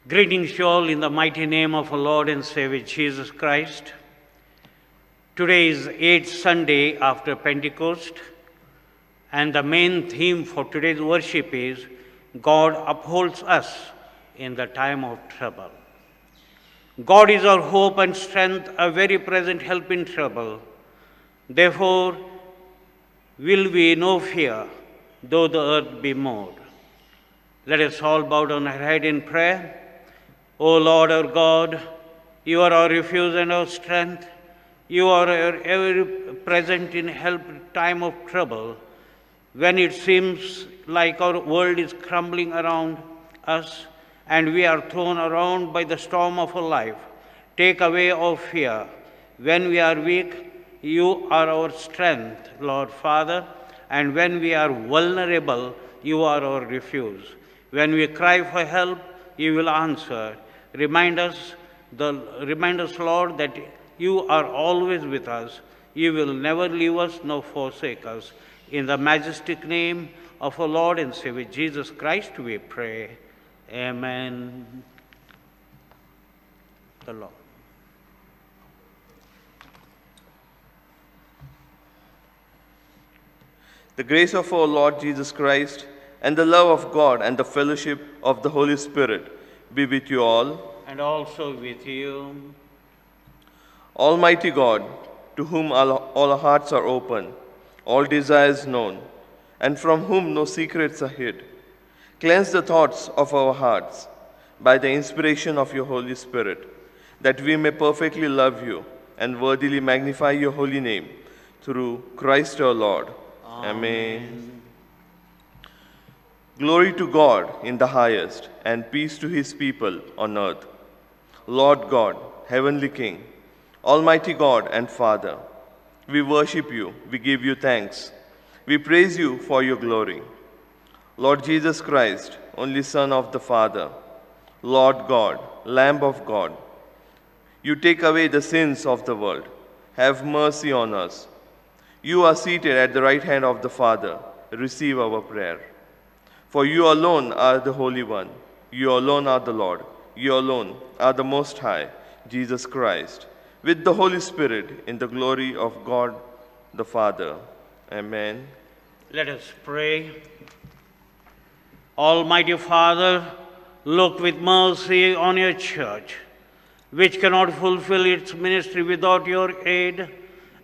Greetings to all in the mighty name of our Lord and Savior Jesus Christ. Today is 8th Sunday after Pentecost, and the main theme for today's worship is God upholds us in the time of trouble. God is our hope and strength, a very present help in trouble. Therefore, will we no fear, though the earth be moved. Let us all bow down our head in prayer. O Lord our God, you are our refuge and our strength. You are ever present in help time of trouble. When it seems like our world is crumbling around us and we are thrown around by the storm of life, take away our fear. When we are weak, you are our strength, Lord Father, and when we are vulnerable, you are our refuge. When we cry for help, you will answer. Remind us, Lord, that you are always with us. You will never leave us nor forsake us. In the majestic name of our Lord and Savior Jesus Christ, we pray. Amen. The Lord. The grace of our Lord Jesus Christ and the love of God and the fellowship of the Holy Spirit be with you all. And also with you. Almighty God, to whom all our hearts are open, all desires known, and from whom no secrets are hid, cleanse the thoughts of our hearts by the inspiration of your Holy Spirit, that we may perfectly love you and worthily magnify your holy name, through Christ our Lord. Amen. Glory to God in the highest, and peace to his people on earth. Lord God, heavenly King, Almighty God and Father, we worship you, we give you thanks. We praise you for your glory. Lord Jesus Christ, only Son of the Father, Lord God, Lamb of God, you take away the sins of the world. Have mercy on us. You are seated at the right hand of the Father. Receive our prayer. For you alone are the Holy One. You alone are the Lord. You alone are the Most High, Jesus Christ, with the Holy Spirit, in the glory of God the Father. Amen. Let us pray. Almighty Father, look with mercy on your church, which cannot fulfill its ministry without your aid,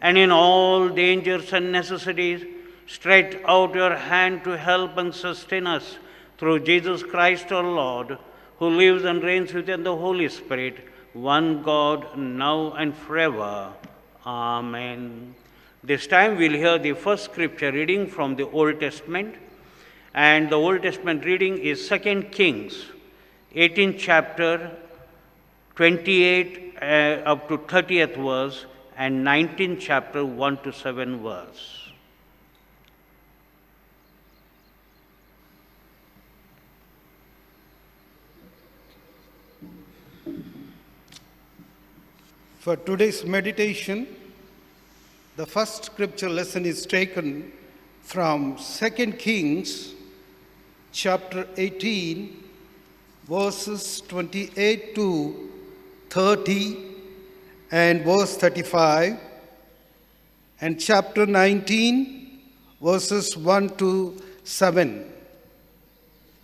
and in all dangers and necessities, stretch out your hand to help and sustain us through Jesus Christ our Lord, who lives and reigns within the Holy Spirit, one God, now and forever. Amen. This time we'll hear the first scripture reading from the Old Testament, and the Old Testament reading is 2 Kings, 18th chapter, 28 up to 30th verse, and 19th chapter, 1 to 7 verse. For today's meditation, the first scripture lesson is taken from 2 Kings chapter 18, verses 28 to 30 and verse 35, and chapter 19, verses 1 to 7.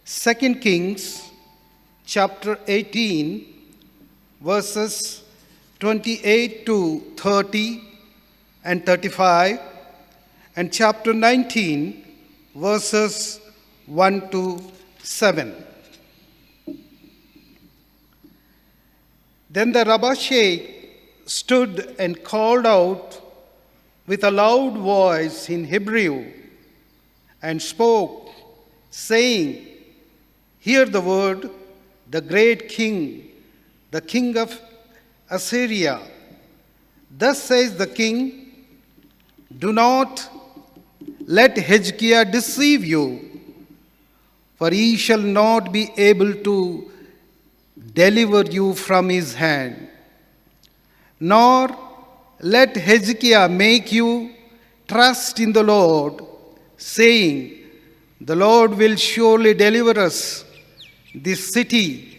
2 Kings chapter 18, verses 28 to 30 and 35, and chapter 19, verses 1 to 7. Then the Rabashakeh stood and called out with a loud voice in Hebrew and spoke, saying, Hear the word, the great king, the king of Assyria. Thus says the king, Do not let Hezekiah deceive you, for he shall not be able to deliver you from his hand. Nor let Hezekiah make you trust in the Lord, saying, The Lord will surely deliver us. This city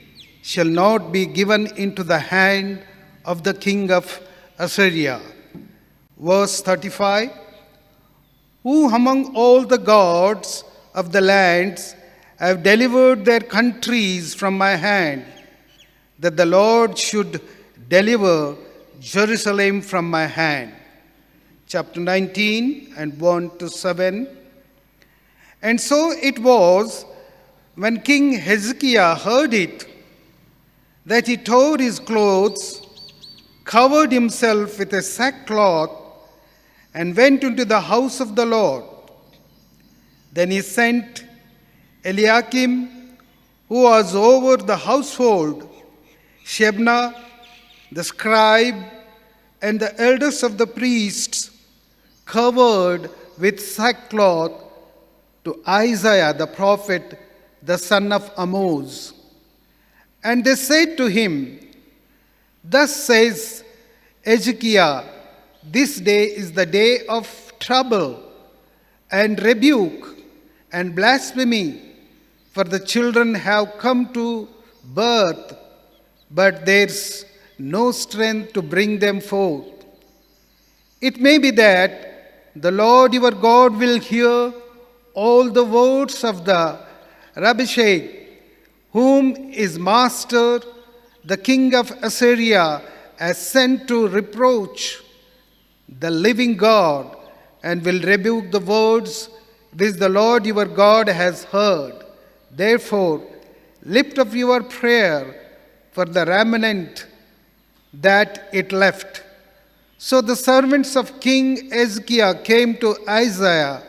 shall not be given into the hand of the king of Assyria. Verse 35, who among all the gods of the lands have delivered their countries from my hand, that the Lord should deliver Jerusalem from my hand. Chapter 19 and 1 to 7. And so it was, when King Hezekiah heard it, that he tore his clothes, covered himself with a sackcloth, and went into the house of the Lord. Then he sent Eliakim, who was over the household, Shebna, the scribe, and the elders of the priests, covered with sackcloth, to Isaiah the prophet, the son of Amoz. And they said to him, thus says Hezekiah, this day is the day of trouble and rebuke and blasphemy, for the children have come to birth, but there's no strength to bring them forth. It may be that the Lord your God will hear all the words of the Rabshakeh, whom his master, the king of Assyria, has sent to reproach the living God, and will rebuke the words which the Lord your God has heard. Therefore, lift up your prayer for the remnant that it left. So the servants of King Hezekiah came to Isaiah,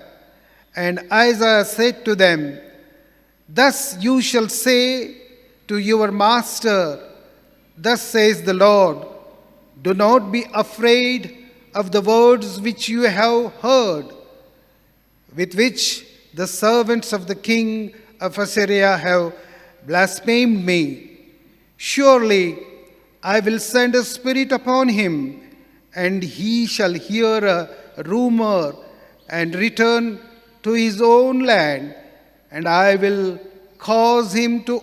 and Isaiah said to them, thus you shall say to your master, thus says the Lord, do not be afraid of the words which you have heard, with which the servants of the king of Assyria have blasphemed me. Surely I will send a spirit upon him, and he shall hear a rumor and return to his own land, and I will cause him to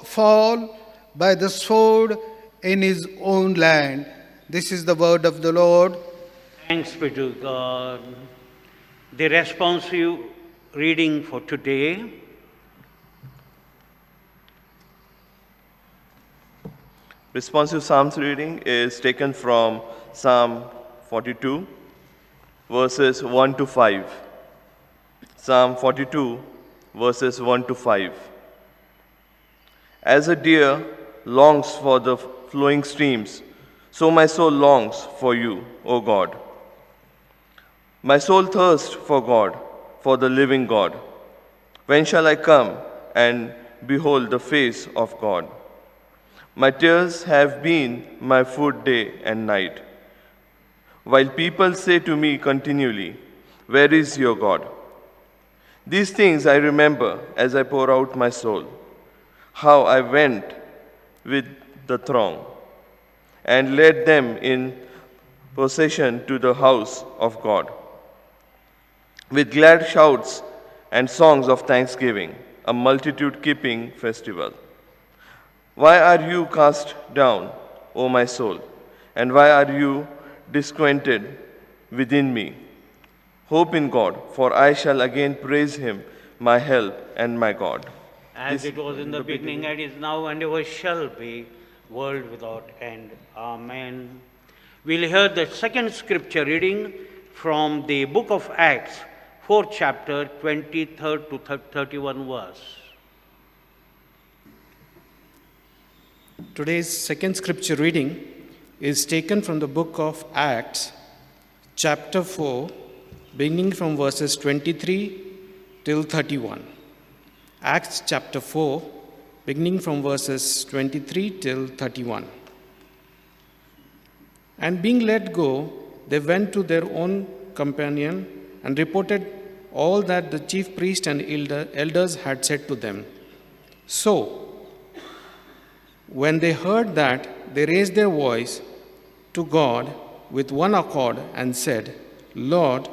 fall by the sword in his own land. This is the word of the Lord. Thanks be to God. The responsive reading for today. Responsive Psalms reading is taken from Psalm 42, verses 1 to 5. Psalm 42, verses 1 to 5. As a deer longs for the flowing streams, so my soul longs for you, O God. My soul thirsts for God, for the living God. When shall I come and behold the face of God? My tears have been my food day and night, while people say to me continually, where is your God? These things I remember as I pour out my soul, how I went with the throng and led them in procession to the house of God, with glad shouts and songs of thanksgiving, a multitude keeping festival. Why are you cast down, O my soul? And why are you disquieted within me? Hope in God, for I shall again praise him, my help and my God. As it was in the beginning, and is now, and ever shall be, world without end. Amen. We'll hear the second scripture reading from the book of Acts, 4th chapter, 23rd to 31 verse. Today's second scripture reading is taken from the book of Acts, chapter 4, beginning from verses 23 till 31. Acts chapter 4, beginning from verses 23 till 31. And being let go, they went to their own companion and reported all that the chief priest and elders had said to them. So, when they heard that, they raised their voice to God with one accord and said, Lord,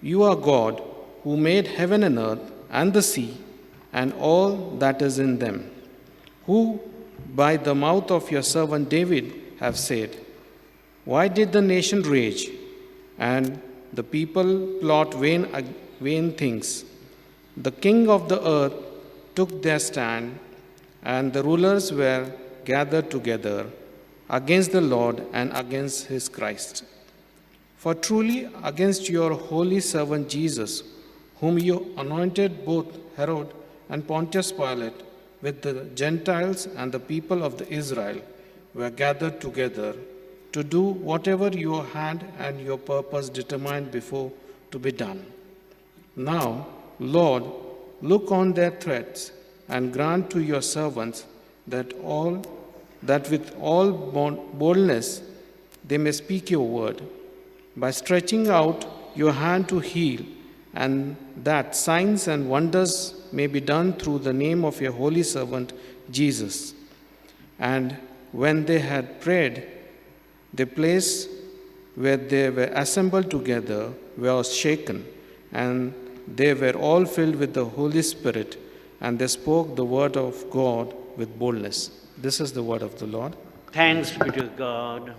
you are God who made heaven and earth and the sea and all that is in them, who by the mouth of your servant David have said, why did the nation rage and the people plot vain things? The king of the earth took their stand, and the rulers were gathered together against the Lord and against his Christ. For truly against your holy servant Jesus, whom you anointed both Herod and Pontius Pilate with the Gentiles and the people of the Israel, were gathered together to do whatever your hand and your purpose determined before to be done. Now, Lord, look on their threats and grant to your servants that with all boldness they may speak your word, by stretching out your hand to heal, and that signs and wonders may be done through the name of your holy servant Jesus. And when they had prayed, the place where they were assembled together was shaken, and they were all filled with the Holy Spirit, and they spoke the word of God with boldness. This is the word of the Lord. Thanks be to God.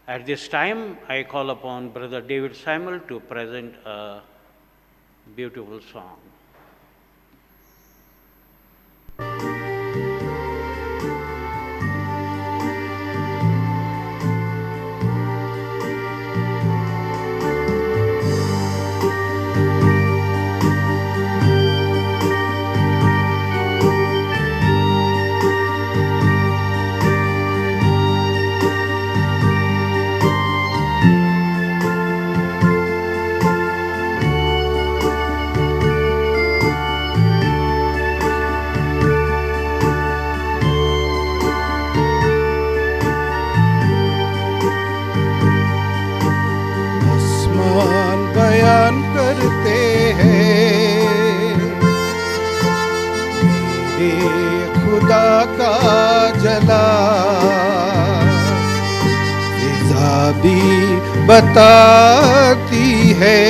At this time, I call upon Brother David Samuel to present a beautiful song. बयान करते हैं मेरे खुदा का जलाल, फिजा भी बताती है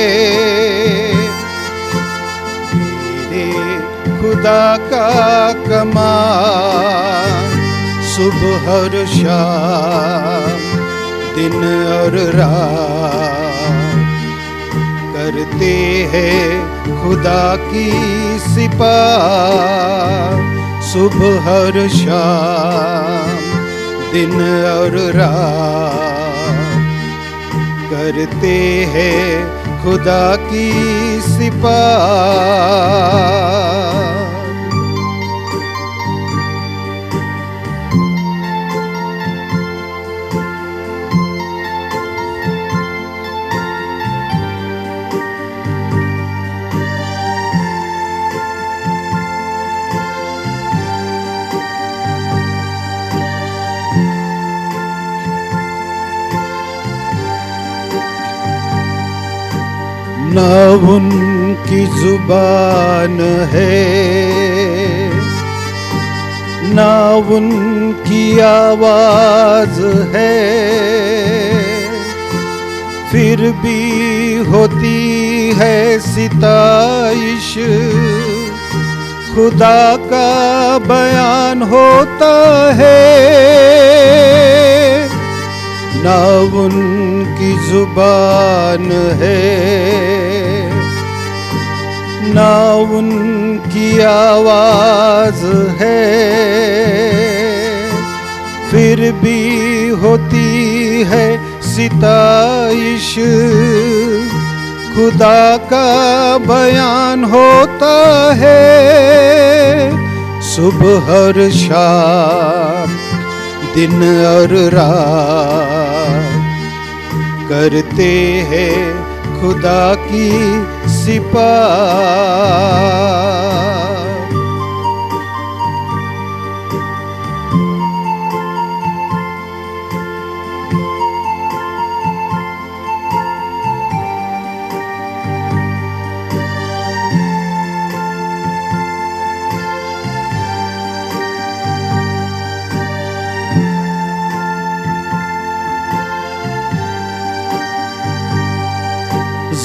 मेरे खुदा का कमाल। सुबह और शाम दिन और रात करते हैं खुदा की सिपाह। सुबह और शाम दिन और रात करते हैं खुदा की सिपाह। ना उनकी जुबान है, ना उनकी आवाज है, फिर भी होती है सिताइश। खुदा का बयान होता है, ना उनकी जुबान है, ना उनकी आवाज है, फिर भी होती है सिताइश। खुदा का बयान होता है, सुबह और शाम दिन और रात करते हैं खुदा की सिपाह।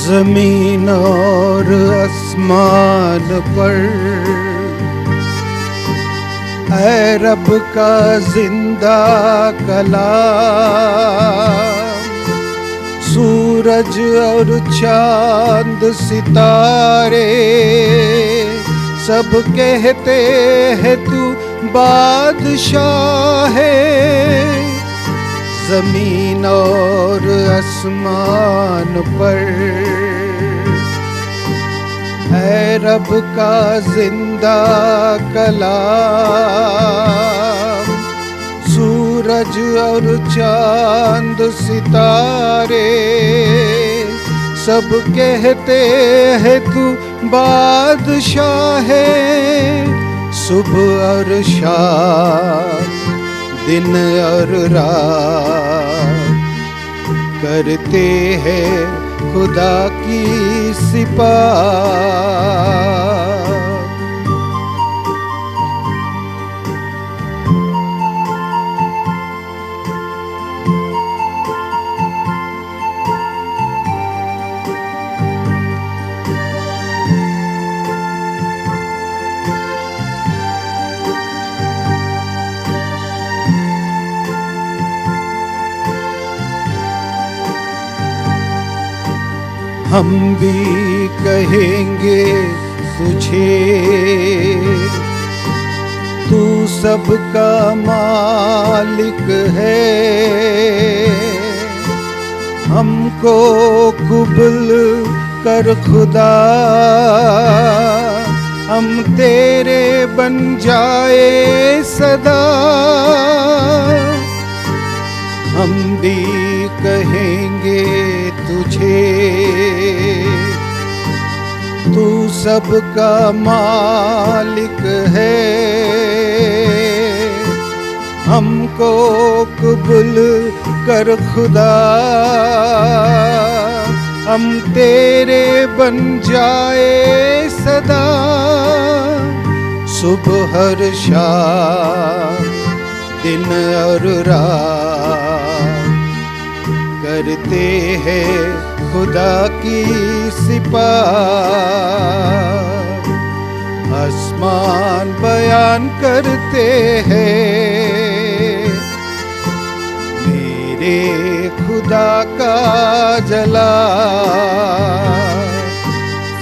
ज़मीन और आसमान पर ऐ रब का जिंदा कलाम, सूरज और चांद सितारे सब कहते हैं तू बादशाह है। जमीन और आसमान पर है रब का जिंदा कलाम, सूरज और चांद सितारे सब कहते हैं तू बादशाह है। सुबह और शाम, दिन और रात करते हैं खुदा की सिफात। हम भी कहेंगे तुझे, तू सबका मालिक है। हमको कबूल कर खुदा, हम तेरे बन जाए सदा। हम भी कहेंगे तुझे, तू सबका मालिक है। हमको कबूल कर खुदा, हम तेरे बन जाए सदा। सुबह हर शाम, दिन और रात करते हैं खुदा की सिफात। आसमान बयान करते हैं मेरे खुदा का जलाल।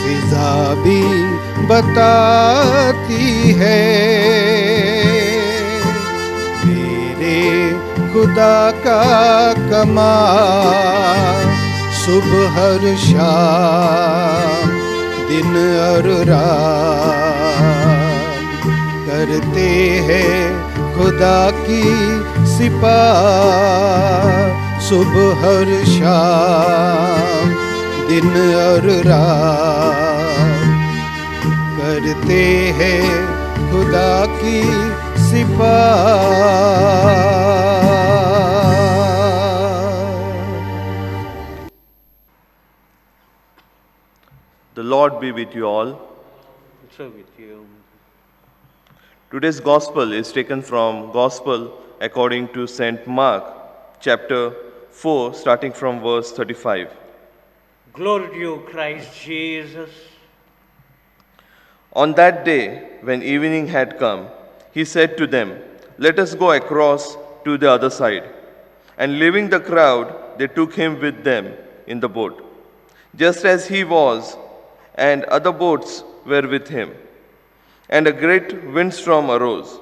फिजा भी बताती है मेरे खुदा का कमाल। सुबह हर शाम, दिन और रात करते हैं खुदा की सिफात। सुबह हर शाम, दिन और रात करते हैं खुदा की सिफात। The Lord be with you all. So with you. Today's gospel is taken from Gospel according to St. Mark, chapter 4, starting from verse 35. Glory to you, Christ Jesus. On that day, when evening had come, he said to them, "Let us go across to the other side." And leaving the crowd, they took him with them in the boat, just as he was, and other boats were with him. And a great windstorm arose,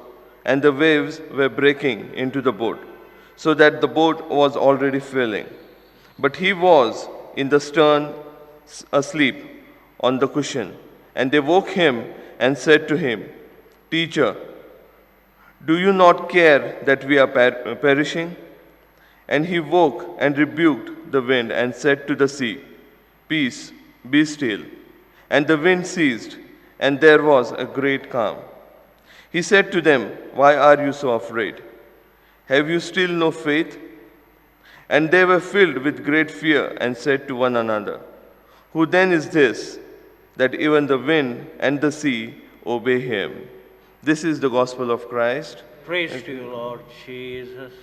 and the waves were breaking into the boat, so that the boat was already filling. But he was in the stern asleep on the cushion. And they woke him and said to him, "Teacher, do you not care that we are perishing?" And he woke and rebuked the wind and said to the sea, "Peace, be still." And the wind ceased, and there was a great calm. He said to them, "Why are you so afraid? Have you still no faith?" And they were filled with great fear and said to one another, "Who then is this, that even the wind and the sea obey him?" This is the gospel of Christ. Praise to you, Lord Jesus.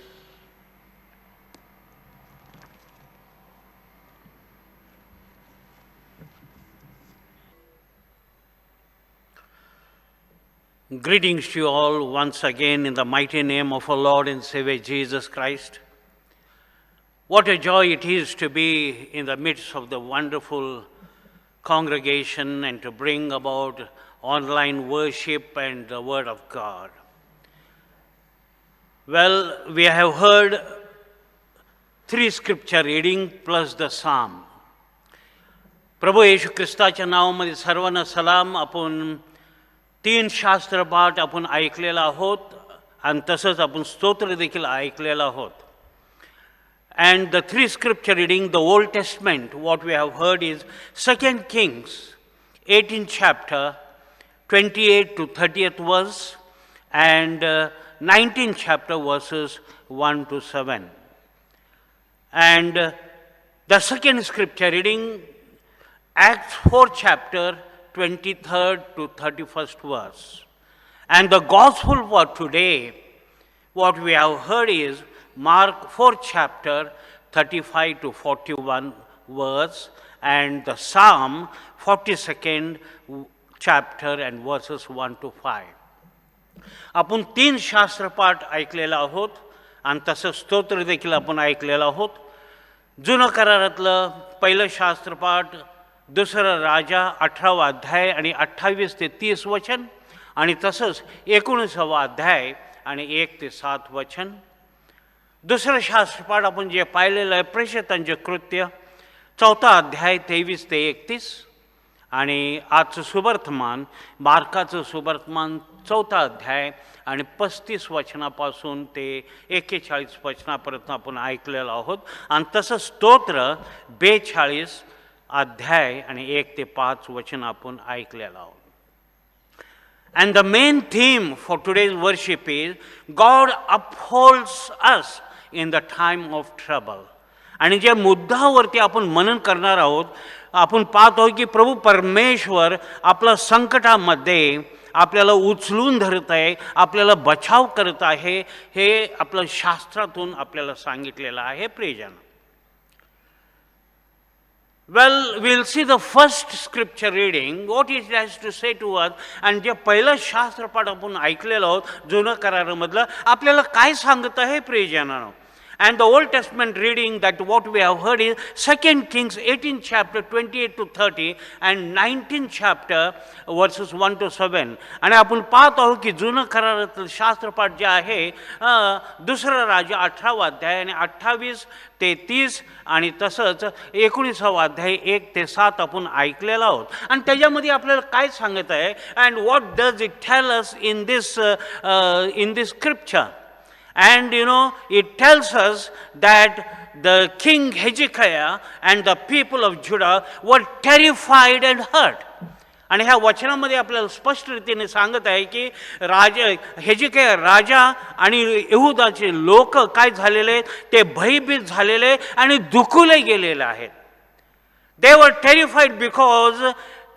Greetings to you all once again in the mighty name of our Lord and Savior Jesus Christ. What a joy it is to be in the midst of the wonderful congregation and to bring about online worship and the Word of God. Well, we have heard 3 scripture reading plus the psalm. प्रभू येशू ख्रिस्ताच्या नावामध्ये सर्वांना सलाम. आपण 3 शास्त्रपाठ आपण ऐकलेला आहोत आणि तसंच आपण स्तोत्र देखील ऐकलेला आहोत. And the 3 scripture reading, the Old Testament, what we have heard is 2 Kings, 18th chapter, 28 to 30th verse, and 19th chapter, verses 1 to 7. And the second scripture reading, Acts 4th chapter, 23rd to 31st verse. And the gospel for today, what we have heard is Mark 4th chapter, 35 to 41 verse, and the Psalm 42nd chapter and verses 1 to 5. आपण 3 शास्त्रपाठ ऐकलेला आहोत आणि तसं स्तोत्र देखील आपण ऐकलेलं आहोत. जुनं करारातलं पहिलं शास्त्रपाठ 2 राजा 18वा अध्याय आणि 28 ते 30 वचन आणि तसंच 19वा अध्याय आणि 1 ते 7 वचन. दुसरं शास्त्रपाठ आपण जे पाहिलेलं आहे प्रेषितांचे कृत्य 4था अध्याय 23 ते 31 आणि आजचं सुवर्तमान मार्काचं सुवर्तमान 4था अध्याय आणि 35 वचनापासून ते 41 वचनापर्यंत आपण ऐकलेलं आहोत. आणि तसं स्तोत्र 42 अध्याय आणि 1 ते 5 वचन आपण ऐकलेलं आहोत. And the main theme for today's worship is God upholds us in the time of trouble. आणि ज्या मुद्द्यावरती आपण मनन करणार आहोत, आपण पाहतो की प्रभू परमेश्वर आपल्या संकटामध्ये आपल्याला उचलून धरत आहे, आपल्याला बचाव करत आहे, हे आपल्या शास्त्रातून आपल्याला सांगितलेलं आहे प्रियजन. Well, we'll see the first scripture reading, what it has to say to us. आणि जे पहिलं शास्त्रपाठ आपण ऐकलेलं आहोत जुनं करारामधलं आपल्याला काय सांगत आहे प्रियजनांनो. And the Old Testament reading that what we have heard is 2 Kings 18th chapter 28 to 30 and 19th chapter verses 1 to 7. आणि आपण पाहत आहोत की जुनं करारातलं शास्त्रपाठ जे आहे 2 राजा 18वा अध्याय आणि 28 ते 30 आणि तसंच 19वा अध्याय 1 ते 7 आपण ऐकलेला आहोत. आणि त्याच्यामध्ये आपल्याला काय सांगत आहे and what does it tell us in this scripture. And it tells us that the king Hezekiah and the people of Judah were terrified and hurt. आणि ह्या वचनामध्ये आपल्याला स्पष्ट रीतीने सांगत आहे की हेजेकिया राजा आणि यहुदाचे लोक काय झालेले ते भयभीत झालेले आणि दुखले गेलेले आहेत. They were terrified because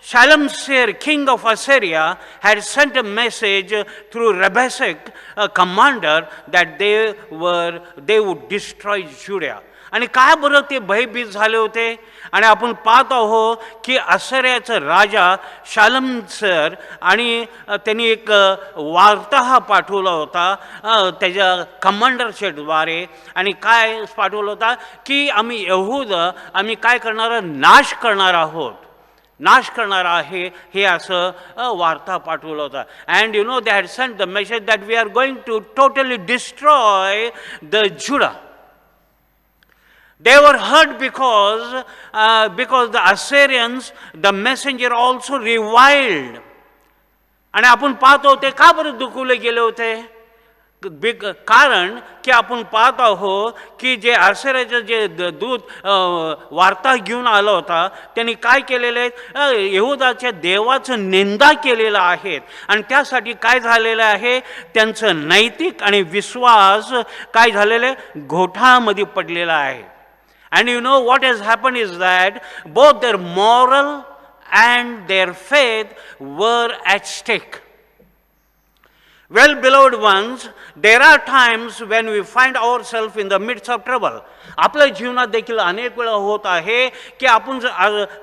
Shalmaneser, king of Assyria, had sent a message through Rabshakeh, a commander, that they would destroy Judah. आणि काय बरं ते भयभीत झाले होते. आणि आपण पाहत आहोत की असिरियाचा राजा शालमनेसर आणि त्यांनी एक वार्ता पाठवला होता त्याच्या कमांडरच्या द्वारे. आणि काय पाठवलं होता की आम्ही आम्ही काय करणार नाश करणार आहोत, नाश करणार आहे हे असं वार्ता पाठवलं होतं. And they had sent the message that we are going to totally destroy the Judah. They were hurt because the Assyrians, the messenger also reviled. आणि आपण पाहतो ते का बरं दुखवले गेले होते. कारण की आपण पाहत आहोत की जे असिरियाचे जे दूत वार्ता घेऊन आला होता त्यांनी काय केलेले आहे यहुदाच्या देवाचं निंदा केलेलं आहे. आणि त्यासाठी काय झालेलं आहे त्यांचं नैतिक आणि विश्वास काय झालेलं आहे घोटाळ्यामध्ये पडलेला आहे. And what has happened is that both their moral and their faith were at stake. Well, beloved ones, there are times when we find ourselves in the midst of trouble. आपल्या जीवनात देखील अनेक वेळा होत आहे की आपण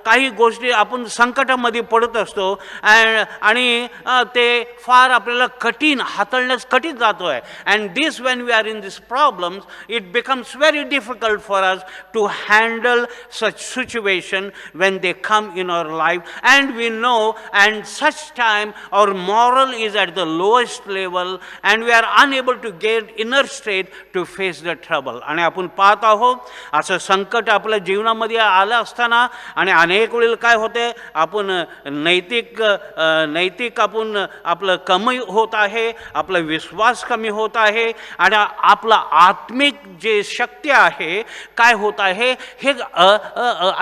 काही गोष्टी आपण संकटामध्ये पडत असतो आणि ते फार आपल्याला कठीण हाताळण्यास कठीण जातो आहे. And this when we are in this problems it becomes very difficult for us to handle such situation when they come in our life, and we know, and such time our moral is at the lowest level and we are unable to get inner strength to face the trouble. आणि आपण पाहत आहोत असं संकट आपल्या जीवनामध्ये आलं असताना आणि अनेक वेळेला काय होते आपण नैतिक आपण आपलं कमी होत आहे, आपला विश्वास कमी होत आहे आणि आपला आत्मिक जे शक्ती आहे काय होत आहे हे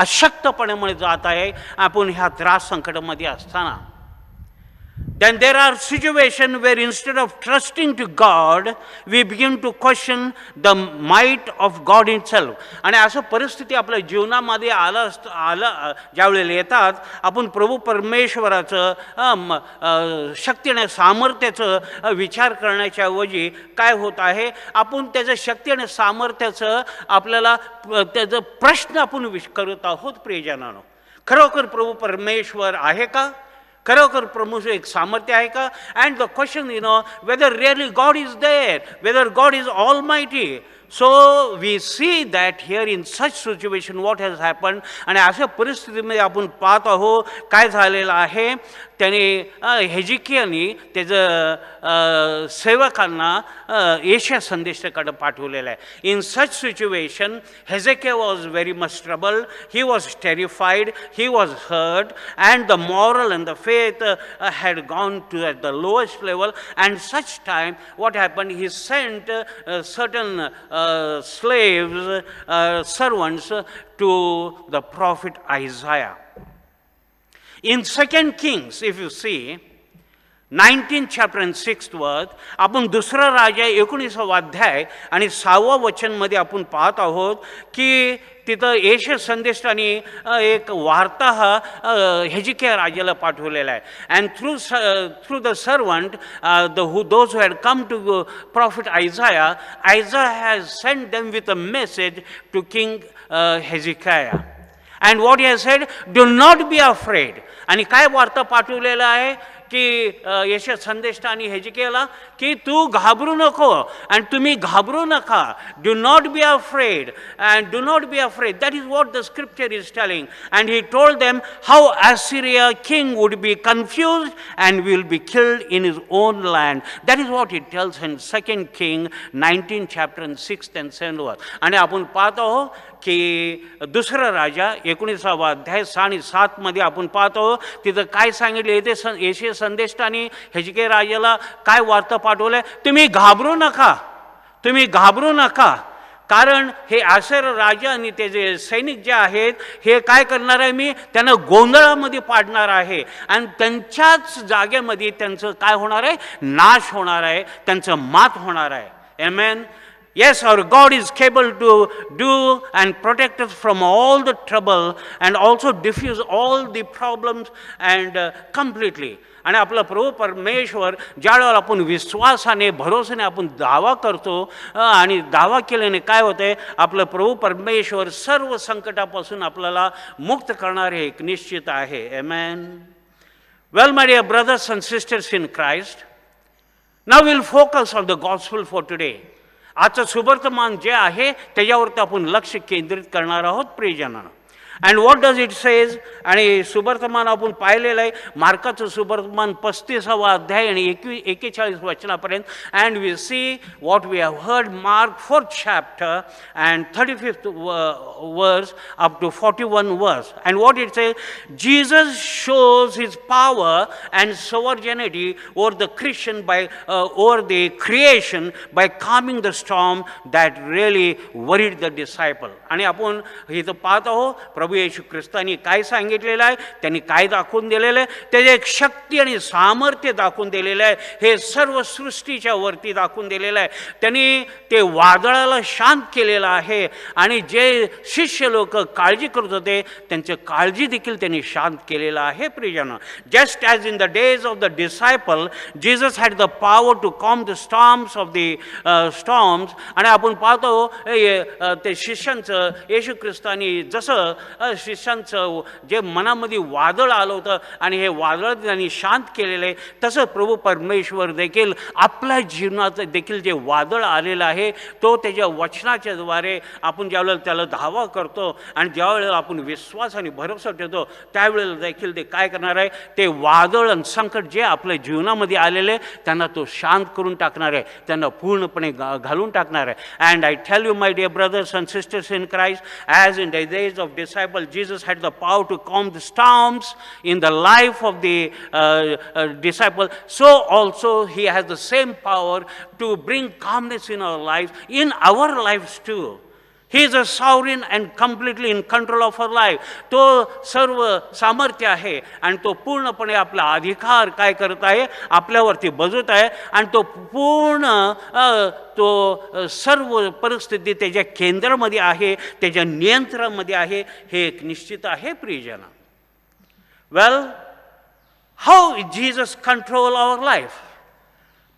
अशक्तपणामुळे जात आहे आपण ह्या त्रास संकटामध्ये असताना. Then there are situations where instead of trusting to God, we begin to question the might of God himself. आणि असं परिस्थिती आपल्या जीवनामध्ये आलं ज्यावेळेला येतात आपण प्रभू परमेश्वराचं शक्ती आणि सामर्थ्याचं विचार करण्याच्या ऐवजी काय होत आहे आपण त्याचं शक्ती आणि सामर्थ्याचं आपल्याला त्याचं प्रश्न आपण करत आहोत. प्रियजनांनो, खरोखर प्रभू परमेश्वर आहे का? खरोखर प्रभूचं एक सामर्थ्य आहे का? And the question whether really God is there, whether God is almighty. So we see that here in such situation what has happened. आणि अशा परिस्थितीमध्ये आपण पाहत आहोत काय झालेलं आहे. त्याने हेजिकियानी त्याचं सेवकांना येशया संदेशाकडे पाठवलेलं आहे. In such situation Hezekiah was very much troubled, he was terrified, he was hurt and the moral and the faith had gone to at the lowest level. And such time what happened, he sent certain slaves, servants to the prophet Isaiah. In 2 Kings, if you see, 19th chapter and 6th verse, आपण दुसरा राजा 19वा अध्याय आणि 6वा वचनमध्ये आपण पाहत आहोत की तिथं येशया संदेशाने एक वार्ता हेजिकिया राजाला पाठवलेला आहे. And through the servant those who had come to prophet Isaiah has sent them with a message to king Hezekiah. And what he has said, do not be afraid. आणि काय वार्ता पाठवलेला आहे की येशया संदेष्टा आणि हेजिकियाला की तू घाबरू नको आणि तुम्ही घाबरू नका. Do not be afraid and do not be afraid. That is what the scripture is telling. And he told them how Assyria king would be confused and will be killed in his own land. That is what it tells in 2 King 19th chapter and 6th and 7th verse. आणि आपण पाहतो की दुसरा राजा 19वा अध्याय 6 आणि 7 मध्ये आपण पाहतो तिथं काय सांगितले ते येशया संदेष्टाने हेजिकिया राजाला काय वार्ता पाठवलंय, तुम्ही घाबरू नका, तुम्ही घाबरू नका. कारण हे आशर राजा आणि ते जे सैनिक जे आहेत हे काय करणार आहे, मी त्यांना गोंधळामध्ये पाडणार आहे आणि त्यांच्याच जागेमध्ये त्यांचं काय होणार आहे, नाश होणार आहे, त्यांचं मात होणार आहे. आमेन. Yes, our God is capable to do and protect us from all the trouble and also diffuse all the problems and completely. आणि आपला प्रभू परमेश्वर ज्यावेळेला आपण विश्वासाने भरोसाने आपण दावा करतो आणि दावा केल्याने काय होते, आपलं प्रभू परमेश्वर सर्व संकटापासून आपल्याला मुक्त करणारे एक निश्चित आहे. आमेन. Well my dear brothers and sisters in Christ, now will focus on the gospel for today. आजचं सुवर्तमान जे आहे त्याच्यावरती आपण लक्ष केंद्रित करणार आहोत प्रियजनांनो. And what does it says. आणि सुवर्तमान आपण पाहिलेलं आहे मार्काचं सुवर्तमान 35वा अध्याय आणि 41 वचनापर्यंत. And we see what we have heard Mark 4th chapter and 35th verse up to 41 verse. And what it says, Jesus shows his power and sovereignty over the Christian over the creation by calming the storm that really worried the disciple. आणि आपण इथं पाहत आहोत प्रभू प्रभू येशू ख्रिस्तानी काय सांगितलेलं आहे, त्यांनी काय दाखवून दिलेलं आहे, त्याचे एक शक्ती आणि सामर्थ्य दाखवून दिलेलं आहे. हे सर्व सृष्टीच्या वरती दाखवून दिलेलं आहे. त्यांनी ते वादळाला शांत केलेलं आहे आणि जे शिष्य लोक काळजी करत होते त्यांची काळजी देखील त्यांनी शांत केलेलं आहे. प्रियजन, just as in the days of the disciple Jesus had the power to calm the storms of the storms. आणि आपण पाहतो ते शिष्यांचं येशू ख्रिस्तानी जसं शिष्यांचं जे मनामध्ये वादळ आलं होतं आणि हे वादळ त्यांनी शांत केलेलं आहे, तसं प्रभू परमेश्वर देखील आपल्या जीवनात देखील जे वादळ आलेलं आहे तो त्याच्या वचनाच्या द्वारे आपण ज्यावेळेला त्याला धावा करतो आणि ज्यावेळेला आपण विश्वास आणि भरोसा ठेवतो त्यावेळेला देखील ते काय करणार आहे, ते वादळ आणि संकट जे आपल्या जीवनामध्ये आलेले त्यांना तो शांत करून टाकणार आहे, त्यांना पूर्णपणे घालून टाकणार आहे. And I tell you my dear brothers and sisters in Christ, as in the days of disciple Jesus had the power to calm the storms in the life of the disciple, so also he has the same power to bring calmness in our lives, in our lives too. He is a sovereign and completely in control of our life. तो सर्व सामर्थ्य आहे आणि तो पूर्णपणे आपला अधिकार काय करत आहे, आपल्यावरती बजवत आहे आणि तो पूर्ण तो सर्व परिस्थिती त्याच्या केंद्रामध्ये आहे, त्याच्या नियंत्रणामध्ये आहे. हे एक निश्चित आहे. प्रियजन, well, how Jesus control our life?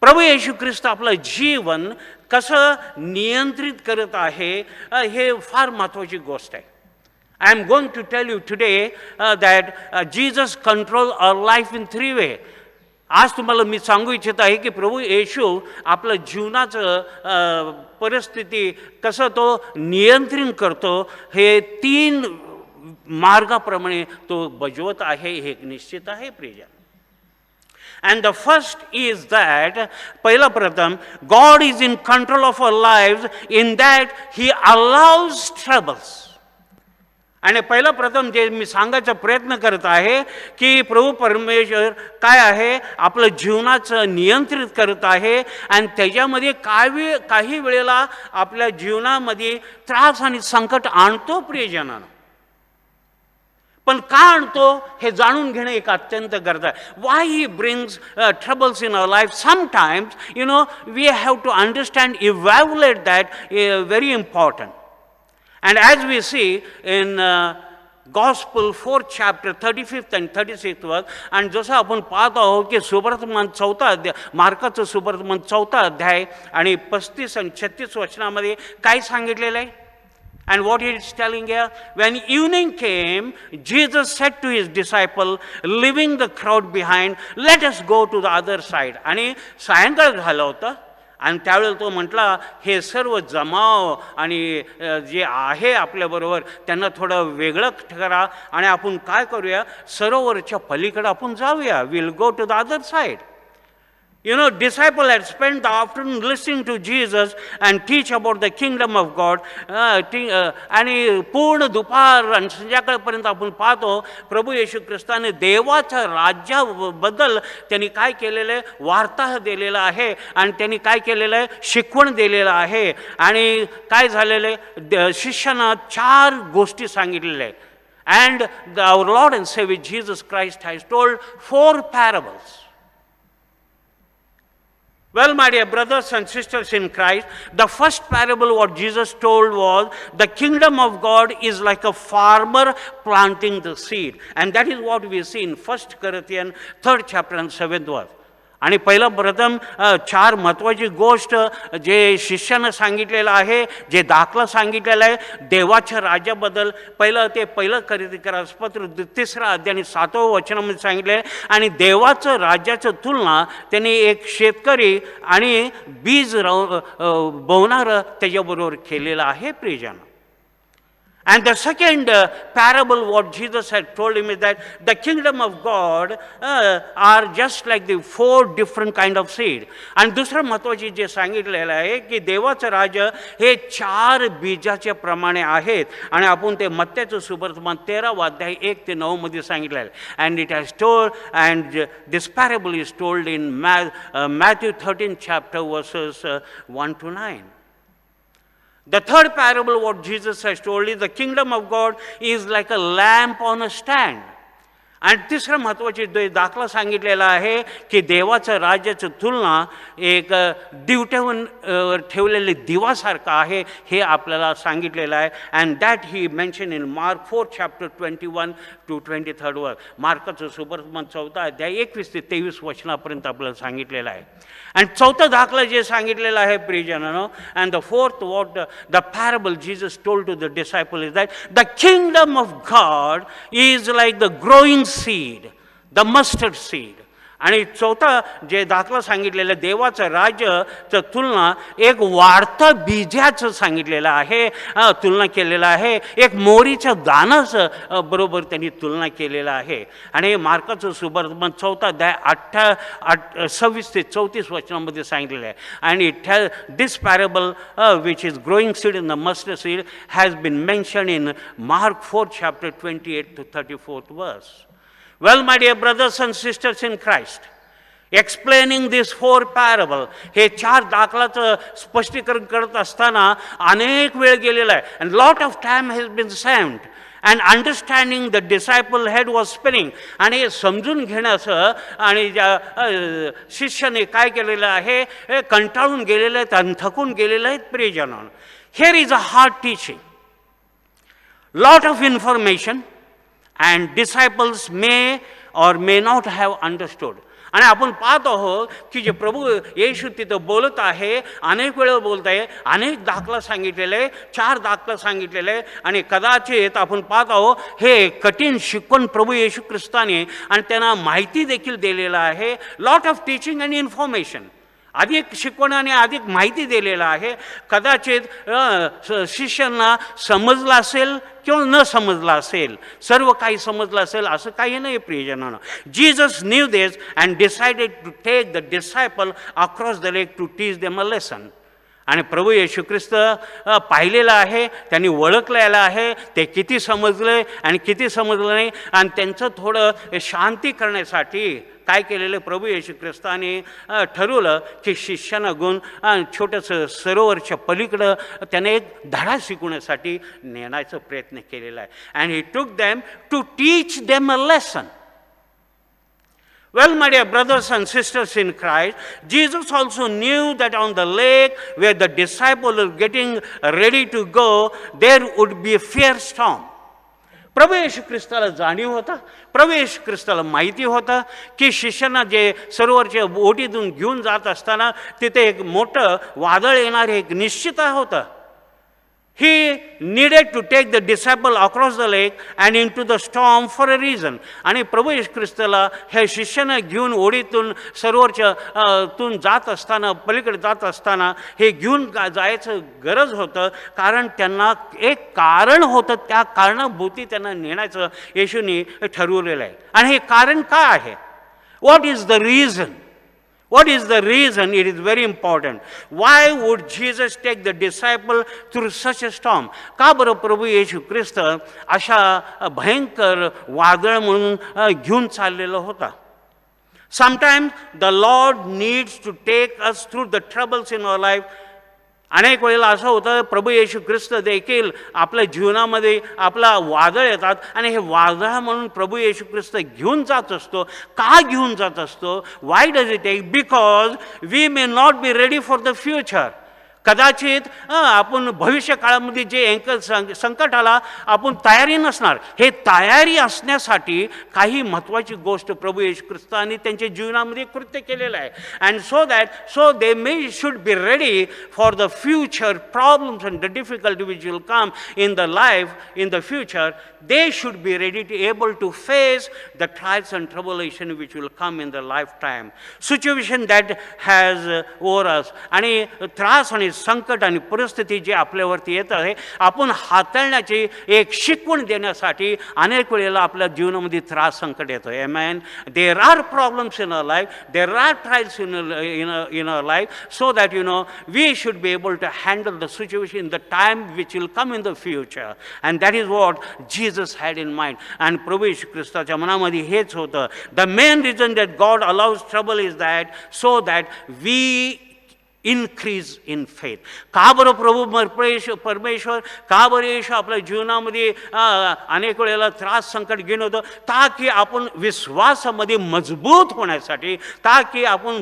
प्रभू येशू ख्रिस्त आपलं जीवन कसं नियंत्रित करत आहे हे फार महत्त्वाची गोष्ट आहे. I am going to tell you today that Jesus control our life in 3 way. आज तुम्हाला मी सांगू इच्छित आहे की प्रभू येशू आपलं जीवनाचं परिस्थिती कसं तो नियंत्रित करतो हे 3 मार्गाप्रमाणे तो बजवत आहे. हे एक निश्चित आहे. प्रियजन, and the first is that पहिला प्रथम God is in control of our lives in that he allows troubles. आणि पहिला प्रथम जे मी सांगायचा प्रयत्न करत आहे की प्रभू परमेश्वर काय आहे, आपलं जीवनाचं नियंत्रित करत आहे आणि त्याच्यामध्ये काही वेळेला आपल्या जीवनामध्ये त्रास आणि संकट आणतो. प्रियजनांनो, पण का आणतो हे जाणून घेणं एक अत्यंत गरज आहे. Why he brings troubles in our life. Sometimes we have to understand, evaluate that very important. And as we see in Gospel 4th chapter 35th and 36th verse, आणि जसं आपण पाहत आहोत की सुवर्तमान 4था अध्याय, मार्काचं सुवर्तमान 4था अध्याय आणि 35 आणि 36 वचनामध्ये काय सांगितलेलं आहे. And what he is telling here, when evening came, Jesus said to his disciple, leaving the crowd behind, let us go to the other side. आणि सायंकाळ झालं होतं आणि त्यावेळेला तो म्हटला, हे सर्व जमाव आणि जे आहे आपल्याबरोबर त्यांना थोडं वेगळं करा आणि आपण काय करूया, सरोवरच्या पलीकडे आपण जाऊया. Will go to the other side. Disciple had spent the afternoon listening to Jesus and teach about the kingdom of God. आणि पूर्ण दुपार आणि संध्याकाळपर्यंत आपण पाहतो प्रभू येशू ख्रिस्ताने देवाच्या राज्याबद्दल त्यांनी काय केलेलं आहे, वार्ता दिलेला आहे आणि त्यांनी काय केलेलं आहे, शिकवण दिलेलं आहे. आणि काय झालेलं आहे, शिष्यांना 4 गोष्टी सांगितलेल्या आहे. And our Lord and Saviour Jesus Christ has told 4 parables. Well, my dear brothers and sisters in Christ, the first parable what Jesus told was, the kingdom of God is like a farmer planting the seed. And that is what we see in 1 Corinthians 3rd chapter and 7th verse. आणि पहिलं प्रथम 4 महत्त्वाची गोष्ट जे शिष्यानं सांगितलेलं आहे, जे दाखला सांगितलेलं आहे देवाच्या राज्याबद्दल. पहिलं करिन्थियन पत्र 3रा अध्याय आणि 7वं वचनामध्ये सांगितलं आहे. आणि देवाचं राज्याचं तुलना त्यांनी एक शेतकरी आणि बीज बोवणारं त्याच्याबरोबर केलेलं आहे. प्रियजन, and the second parable what Jesus had told him is that the kingdom of God are just like the 4 different kind of seed. आणि दुसरं महत्त्वाची जे सांगितलेलं आहे की देवाचं राज्य हे 4 बीजाच्या प्रमाणे आहेत. आणि आपण ते मत्त्याचं सुवर्तमान 13वा अध्याय 1 ते 9 मध्ये सांगितलेलं आहे. and it has told, and this parable is told in Matthew 13th chapter verses 1 to 9. The third parable, what Jesus has told is the kingdom of God is like a lamp on a stand. आणि तिसरं महत्त्वाची दाखला सांगितलेला आहे की देवाचं राज्याचं तुलना एक दिवट्यावर ठेवलेले दिवासारखं आहे हे आपल्याला सांगितलेलं आहे. And that he mention in mark 4:21-23 मार्काचं सुवर्तमान 4 अध्याय 21 ते 23 वचनापर्यंत आपल्याला सांगितलेलं आहे. आणि चौथं दाखला जे सांगितलेलं आहे प्रियजनांनो, and the fourth what the parable Jesus told to the disciple is that the kingdom of God is like the growing seed, the mustard seed. आणि चौथा जे दाखला सांगितलेलं देवाचं राज्याचं तुलना एक वाढतं बीजाचं सांगितलेलं आहे, तुलना केलेलं आहे. एक मोरीच्या दानाचं बरोबर त्यांनी तुलना केलेलं आहे. आणि मार्काचं सुवर्तमान 4 अध्याय 26 ते 34 वचनामध्ये सांगितलेलं आहे. आणि this parable which is growing seed in the mustard seed has been mention in Mark 4:28-34 verse. Well, my dear brothers and sisters in Christ, explaining this 4 parable, हे 4 दाखलाचं स्पष्टीकरण करत असताना अनेक वेळ गेलेला आहे. And lot of time has been spent and understanding the disciple head was spinning. आणि हे समजून घेण्याचं आणि ज्या शिष्याने काय केलेलं आहे, कंटाळून गेलेलं आहेत आणि थकून गेलेलं आहेत प्रियजनांनो. Here is a hard teaching, lot of information, and disciples may or may not have understood. आणि आपण पाहत आहोत की जे प्रभू येशू तिथं बोलत आहे, अनेक वेळा बोलत आहे, अनेक दाखला सांगितलेले आहे, 4 दाखला सांगितलेले आहे. आणि कदाचित आपण पाहत आहोत हे कठीण शिकवण प्रभू येशू ख्रिस्ताने आणि त्यांना माहिती देखील दिलेलं आहे. Lot of teaching and information, अधिक शिकवण आणि अधिक माहिती दिलेलं आहे. कदाचित शिष्यांना समजलं असेल किंवा न समजलं असेल, सर्व काही समजलं असेल असं काही नाही प्रियजनांनो. Jesus knew this and decided to take the disciple across the lake to teach them a lesson. आणि प्रभू येशू ख्रिस्त पाहिलेलं आहे, त्यांनी ओळखलेलं आहे ते किती समजले आणि किती समजलं नाही. आणि त्यांचं थोडं शांती करण्यासाठी काय केलेलं प्रभू येशू ख्रिस्ताने ठरवलं की शिष्यांना घेऊन छोटंसं सरोवरच्या पलीकडं त्याने एक धडा शिकवण्यासाठी नेण्याचा प्रयत्न केलेला आहे. And he took them to teach them a lesson. Well, my dear brothers and sisters in Christ, Jesus also knew that on the lake where the disciples were getting ready to go, there would be a fierce storm. प्रभू येशू ख्रिस्ताला जाणीव होता, प्रभू येशू ख्रिस्ताला माहिती होतं की शिष्यांना जे सरोवरच्या ओटीतून घेऊन जात असताना तिथे एक मोठं वादळ येणार हे एक निश्चित होतं. He needed to take the disciple across the lake and into the storm for a reason. आणि प्रभू येशू ख्रिस्ताला हे शिष्यांना घेऊन ओढीतून सरोवरच्या तून जात असताना, पलीकडे जात असताना हे घेऊन जायचं गरज होतं, कारण त्यांना एक कारण होतं, त्या कारणाभोवती त्यांना नेण्याचं येशूने ठरवलेलं आहे. आणि हे कारण काय आहे? What is the reason? What is the reason? It is very important. Why would Jesus take the disciple through such a storm? का बरं प्रभू येशू ख्रिस्त अशा भयंकर वादळ म्हणून घेऊन चाललेला होता? Sometimes the Lord needs to take us through the troubles in our life. अनेक वेळेला असं होतं प्रभू येशू ख्रिस्त देखील आपल्या जीवनामध्ये आपला वादळ येतात आणि हे वादळ म्हणून प्रभू येशू ख्रिस्त घेऊन जात असतो. का घेऊन जात असतो? Why does it take? Because we may not be ready for the future. कदाचित आपण भविष्य काळामध्ये जे संकट आला आपण तयारी नसणार. हे तयारी असण्यासाठी काही महत्त्वाची गोष्ट प्रभू येशू ख्रिस्ताने त्यांच्या जीवनामध्ये कृत्य केलेलं आहे. And so they may should be ready for the future problems and the difficulty which will come in the life in the future. They should be ready to able to face the trials and tribulation which will come in the lifetime. Situation that has over us. आणि त्रास आणि संकट आणि परिस्थिती जे आपल्यावरती येत आहे आपण हाताळण्याची एक शिकवण देण्यासाठी अनेक वेळेला आपल्या जीवनामध्ये त्रास संकट येतो. Amen. There are problems in our life. There are trials in our life, so that we should be able to handle the situation in the time which will come in the future. And that is what Jesus had in mind. And प्रभू येशू ख्रिस्ताच्या मनामध्ये हेच होतं. The main reason that God allows trouble is that so that we increase in faith. का बरं प्रभू परमेश्वर का बरं येशू आपल्या जीवनामध्ये अनेक वेळेला त्रास संकट घेऊन होतं, ताकी आपण विश्वासामध्ये मजबूत होण्यासाठी, ताकी आपण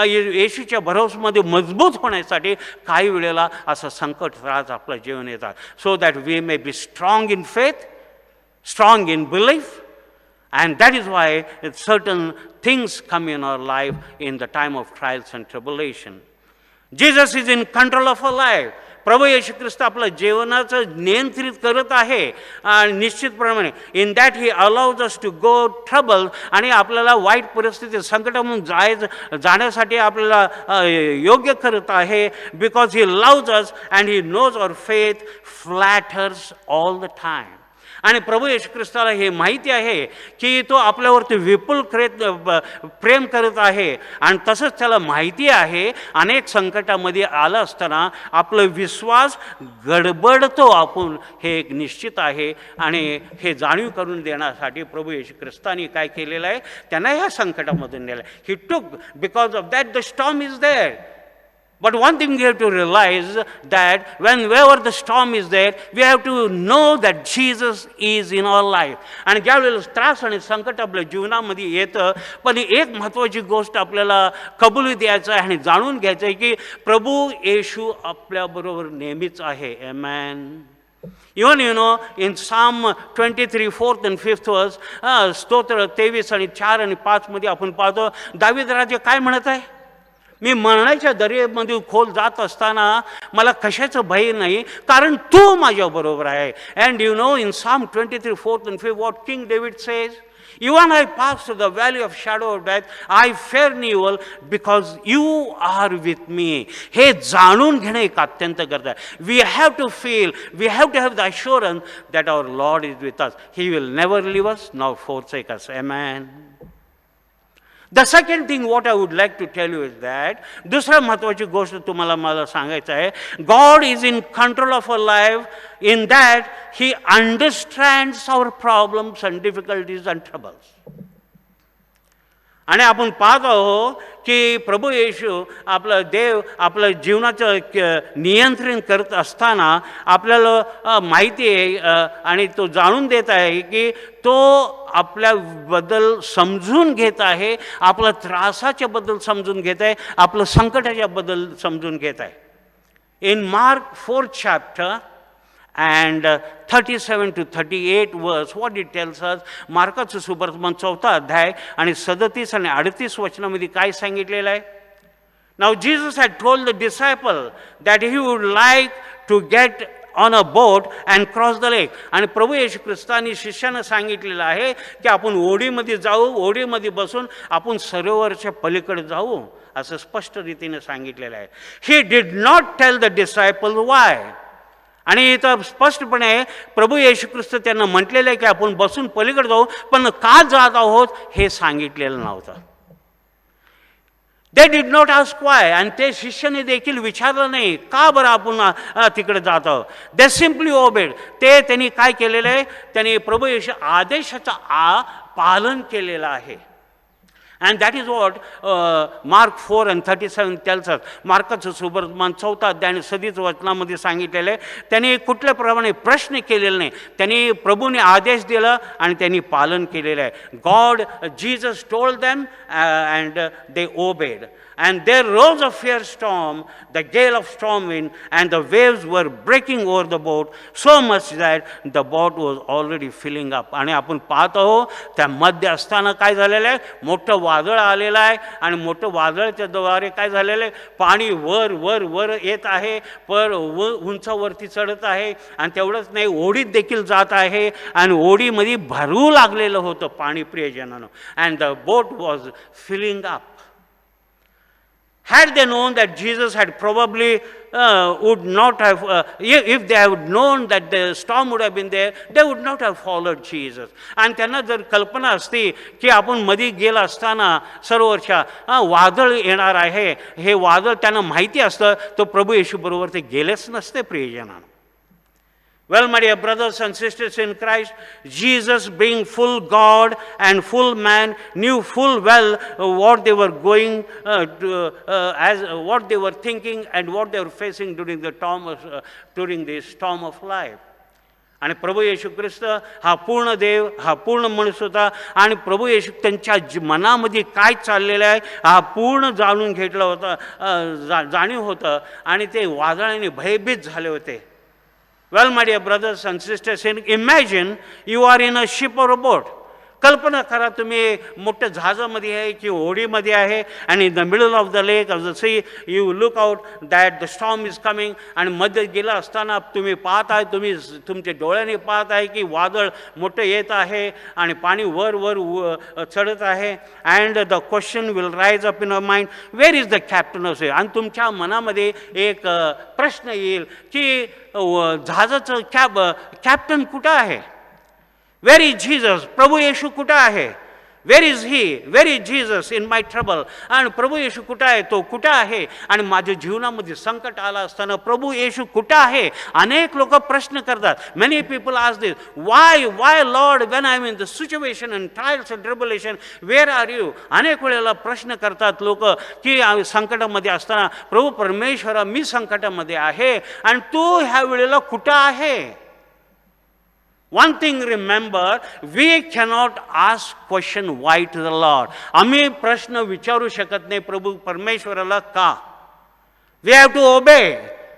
येशूच्या भरोश्यामध्ये मजबूत होण्यासाठी काही वेळेला असं संकट त्रास आपल्या जीवन येतात. So that we may be strong in faith, strong in belief, and that is why certain things come in our life in the time of trials and tribulation. Jesus is in control of our life. प्रभू येशू ख्रिस्त आपलं जीवनाचं नियंत्रित करत आहे निश्चितप्रमाणे. In that he allows us to go trouble, आणि आपल्याला वाईट परिस्थिती संकटामधून जाण्यासाठी आपल्याला योग्य करत आहे. Because he loves us and he knows our faith flatters all the time. आणि प्रभू येशू ख्रिस्ताला हे माहिती आहे की तो आपल्यावरती विपुल प्रेम करत आहे, आणि तसंच त्याला माहिती आहे अनेक संकटामध्ये आलं असताना आपलं विश्वास गडबडतो आपण, हे एक निश्चित आहे. आणि हे जाणीव करून देण्यासाठी प्रभू येशू ख्रिस्ताने काय केलेलं आहे, त्यांना ह्या संकटामधून नेलं. He took because of that the storm is there. But one thing we have to realize that whenever the storm is there, we have to know that Jesus is in our life. आणि ज्यावेळेला त्रास आणि संकट आपल्या जीवनामध्ये येतं, पण एक महत्त्वाची गोष्ट आपल्याला कबुली द्यायचं आहे आणि जाणून घ्यायचं आहे की प्रभू येशू आपल्याबरोबर नेहमीच आहे. Amen. Even in Psalm 23, 4th and 5th verse, स्तोत्र 23 आणि 4 आणि 5 मध्ये आपण पाहतो दावीद राजा काय म्हणत आहे, मी मरणाच्या दरीमध्ये खोल जात असताना मला कशाचं भय नाही, कारण तू माझ्याबरोबर आहे. And in Psalm 23, 4th and 5th, what King David says, even I pass through the valley of shadow of death, I fear no evil because you are with me. हे जाणून घेणे एक अत्यंत गरज आहे. We have to feel, we have to have the assurance that our Lord is with us. He will never leave us nor forsake us. Amen. The second thing what I would like to tell you is that, दुसरा महत्त्वाची गोष्ट तुम्हाला मला सांगायचं आहे, God is in control of our life in that He understands our problems and difficulties and troubles. आणि आपण पाहत आहोत की प्रभू येशू आपलं देव आपलं जीवनाचं नियंत्रण करत असताना आपल्याला माहिती आहे आणि तो जाणून देत आहे की तो आपल्याबद्दल समजून घेत आहे, आपलं त्रासाच्याबद्दल समजून घेत आहे, आपलं संकटाच्याबद्दल समजून घेत आहे. इन mark 4th chapter and 37 to 38 verse, what it tells us, मार्काचं सुवर्तमान 4था अध्याय आणि 37 आणि 38 वचनामध्ये काय सांगितलेलं आहे. Now Jesus had told the disciple that he would like to get on a boat and cross the lake. आणि प्रभू येशू ख्रिस्तानी शिष्यांना सांगितलेलं आहे की आपण ओढीमध्ये जाऊ, ओढीमध्ये बसून आपण सरोवरच्या पलीकडे जाऊ, असं स्पष्ट रीतीने सांगितलेलं आहे. He did not tell the disciples why. आणि इथं स्पष्टपणे प्रभू येशू ख्रिस्त त्यांना म्हटलेलं आहे की आपण बसून पलीकडे जाऊ, पण का जात आहोत हे सांगितलेलं नव्हतं. दे डिड नॉट आस्क वाय. आणि ते शिष्याने देखील विचारलं नाही का बरं आपण तिकडे जात आहोत. दे सिम्पली ओबेड. त्यांनी काय केलेलं आहे, त्यांनी प्रभू येशू आदेशाचं पालन केलेलं आहे. And that is what Mark 4 and 37 tells us. मार्काचं सुवर्तमान 4था अध्याय आणि 37 वचनामध्ये सांगितलेलं आहे. त्यांनी कुठल्याप्रमाणे प्रश्न केलेले नाही, त्यांनी प्रभूने आदेश दिला आणि त्यांनी पालन केलेलं आहे. God, Jesus told them and they obeyed. And there rose a fierce storm, the gale of storm wind, and the waves were breaking over the boat, so much that the boat was already filling up. आणि आपण पाहतो त्या मध्ये असताना काय झालेलं आहे, मोठं वादळ आलेलं आहे आणि मोठं वादळाच्या द्वारे काय झालेलं आहे, पाणी वर वर वर येत आहे, पर उंचावरती चढत आहे. आणि तेवढंच नाही, ओढीत देखील जात आहे आणि ओढीमध्ये भरू लागलेलं होतं पाणी प्रियजनानं. And the boat was filling up. Had they known that Jesus had probably would not have, if they had known that the storm would have been there, they would not have followed Jesus. आणि त्यांना जर कल्पना असती की आपण मध्ये गेला असताना सरोवरच्या वादळ येणार आहे, हे वादळ त्यांना माहिती असतं, तो प्रभू येशू बरोबर ते गेलेच नसते प्रियजनानं. Well, my dear brothers and sisters in Christ, Jesus, being full God and full man, knew full well what they were going what they were thinking and what they were facing during the storm of life. आणि प्रभू येशू ख्रिस्त हा पूर्ण देव, हा पूर्ण माणूस होता आणि प्रभू येशू त्यांच्या मनामध्ये काय चाललेलं आहे हा पूर्ण जाणून घेतला होता, जाणीव होतं आणि ते वादळाने भयभीत झाले होते. Well, my dear brothers and sisters, imagine you are in a ship or a boat. कल्पना करा तुम्ही मोठ्या जहाजामध्ये आहे की होडीमध्ये आहे आणि in the middle of the lake of the sea you look out that the storm is coming आणि मध्ये गेला असताना तुम्ही पाहत आहे, तुम्ही तुमच्या डोळ्याने पाहत आहे की वादळ मोठं येत आहे आणि पाणी वर वर चढत आहे. And the question will rise up in a mind, where is the captain of ship. आणि तुमच्या मनामध्ये एक प्रश्न येईल की जहाजाचं कॅप्टन कुठं आहे? Where is Jesus? प्रभू येशू कुठं आहे? Where is he? Where is Jesus in my trouble? आणि प्रभू येशू कुठं आहे? तो कुठं आहे? आणि माझ्या जीवनामध्ये संकट आलं असताना प्रभू येशू कुठं आहे? अनेक लोक प्रश्न करतात. Many people ask this, why Lord, when I am in the situation and trials and tribulation, where are you? अनेक वेळेला प्रश्न करतात लोक की संकटामध्ये असताना प्रभू परमेश्वरा मी संकटामध्ये आहे आणि तू ह्या वेळेला कुठं आहे? One thing remember, we cannot ask question why to the Lord. आम्ही प्रश्न विचारू शकत नाही प्रभू परमेश्वराला का. We have to obey.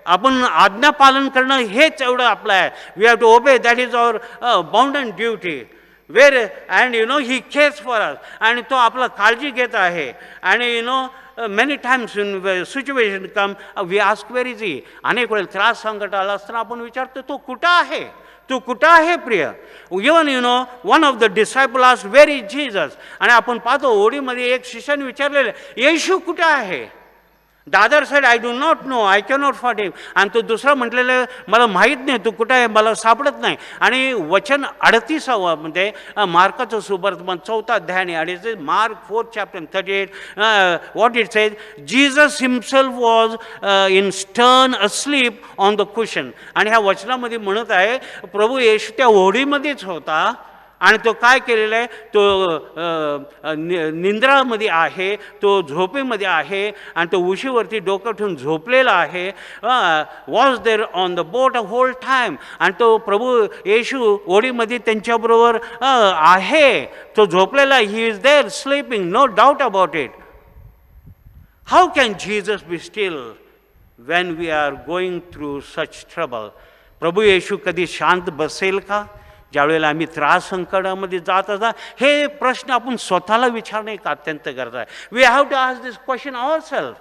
आपण आज्ञा पालन करणं हेच एवढं आपलं आहे. We have to obey. That is our bounden duty. Where and he cares for us. आणि तो आपला काळजी घेत आहे. आणि many times when situation come, we ask where is he. अनेक वेळेला त्रास संकट आला असताना आपण विचारतो तो कुठं आहे? तू कुठं आहे प्रिय? Even one of the disciple asked wear is Jesus. आणि आपण पाहतो ओडीमध्ये एक शिष्याने विचारलेलं येशू कुठं आहे? The other said, I do not know, I cannot find him. आणि तो दुसरा म्हटलेलं मला माहीत नाही तू कुठं आहे, मला सापडत नाही. आणि वचन 38 मध्ये मार्काचं सुवर्तमान 4 अध्याय आणि mark 4 chapter 38 what it says, Jesus himself was in stern asleep on the cushion. आणि ह्या वचनामध्ये म्हणत आहे प्रभू येशू त्या होडीमध्येच होता आणि तो काय केलेला आहे, तो निंद्रामध्ये आहे, तो झोपेमध्ये आहे आणि तो उशीवरती डोकं ठेवून झोपलेला आहे. Was there on the boat a whole time. आणि तो प्रभू येशू ओडीमध्ये त्यांच्याबरोबर आहे, तो झोपलेला. He is there sleeping, no doubt about it. How can Jesus be still when we are going through such trouble? प्रभू येशू कधी शांत बसेल का ज्यावेळेला आम्ही त्रास संकटामध्ये जात असता? हे प्रश्न आपण स्वतःला विचारणे एक अत्यंत गरज आहे. We have to ask this question ourself.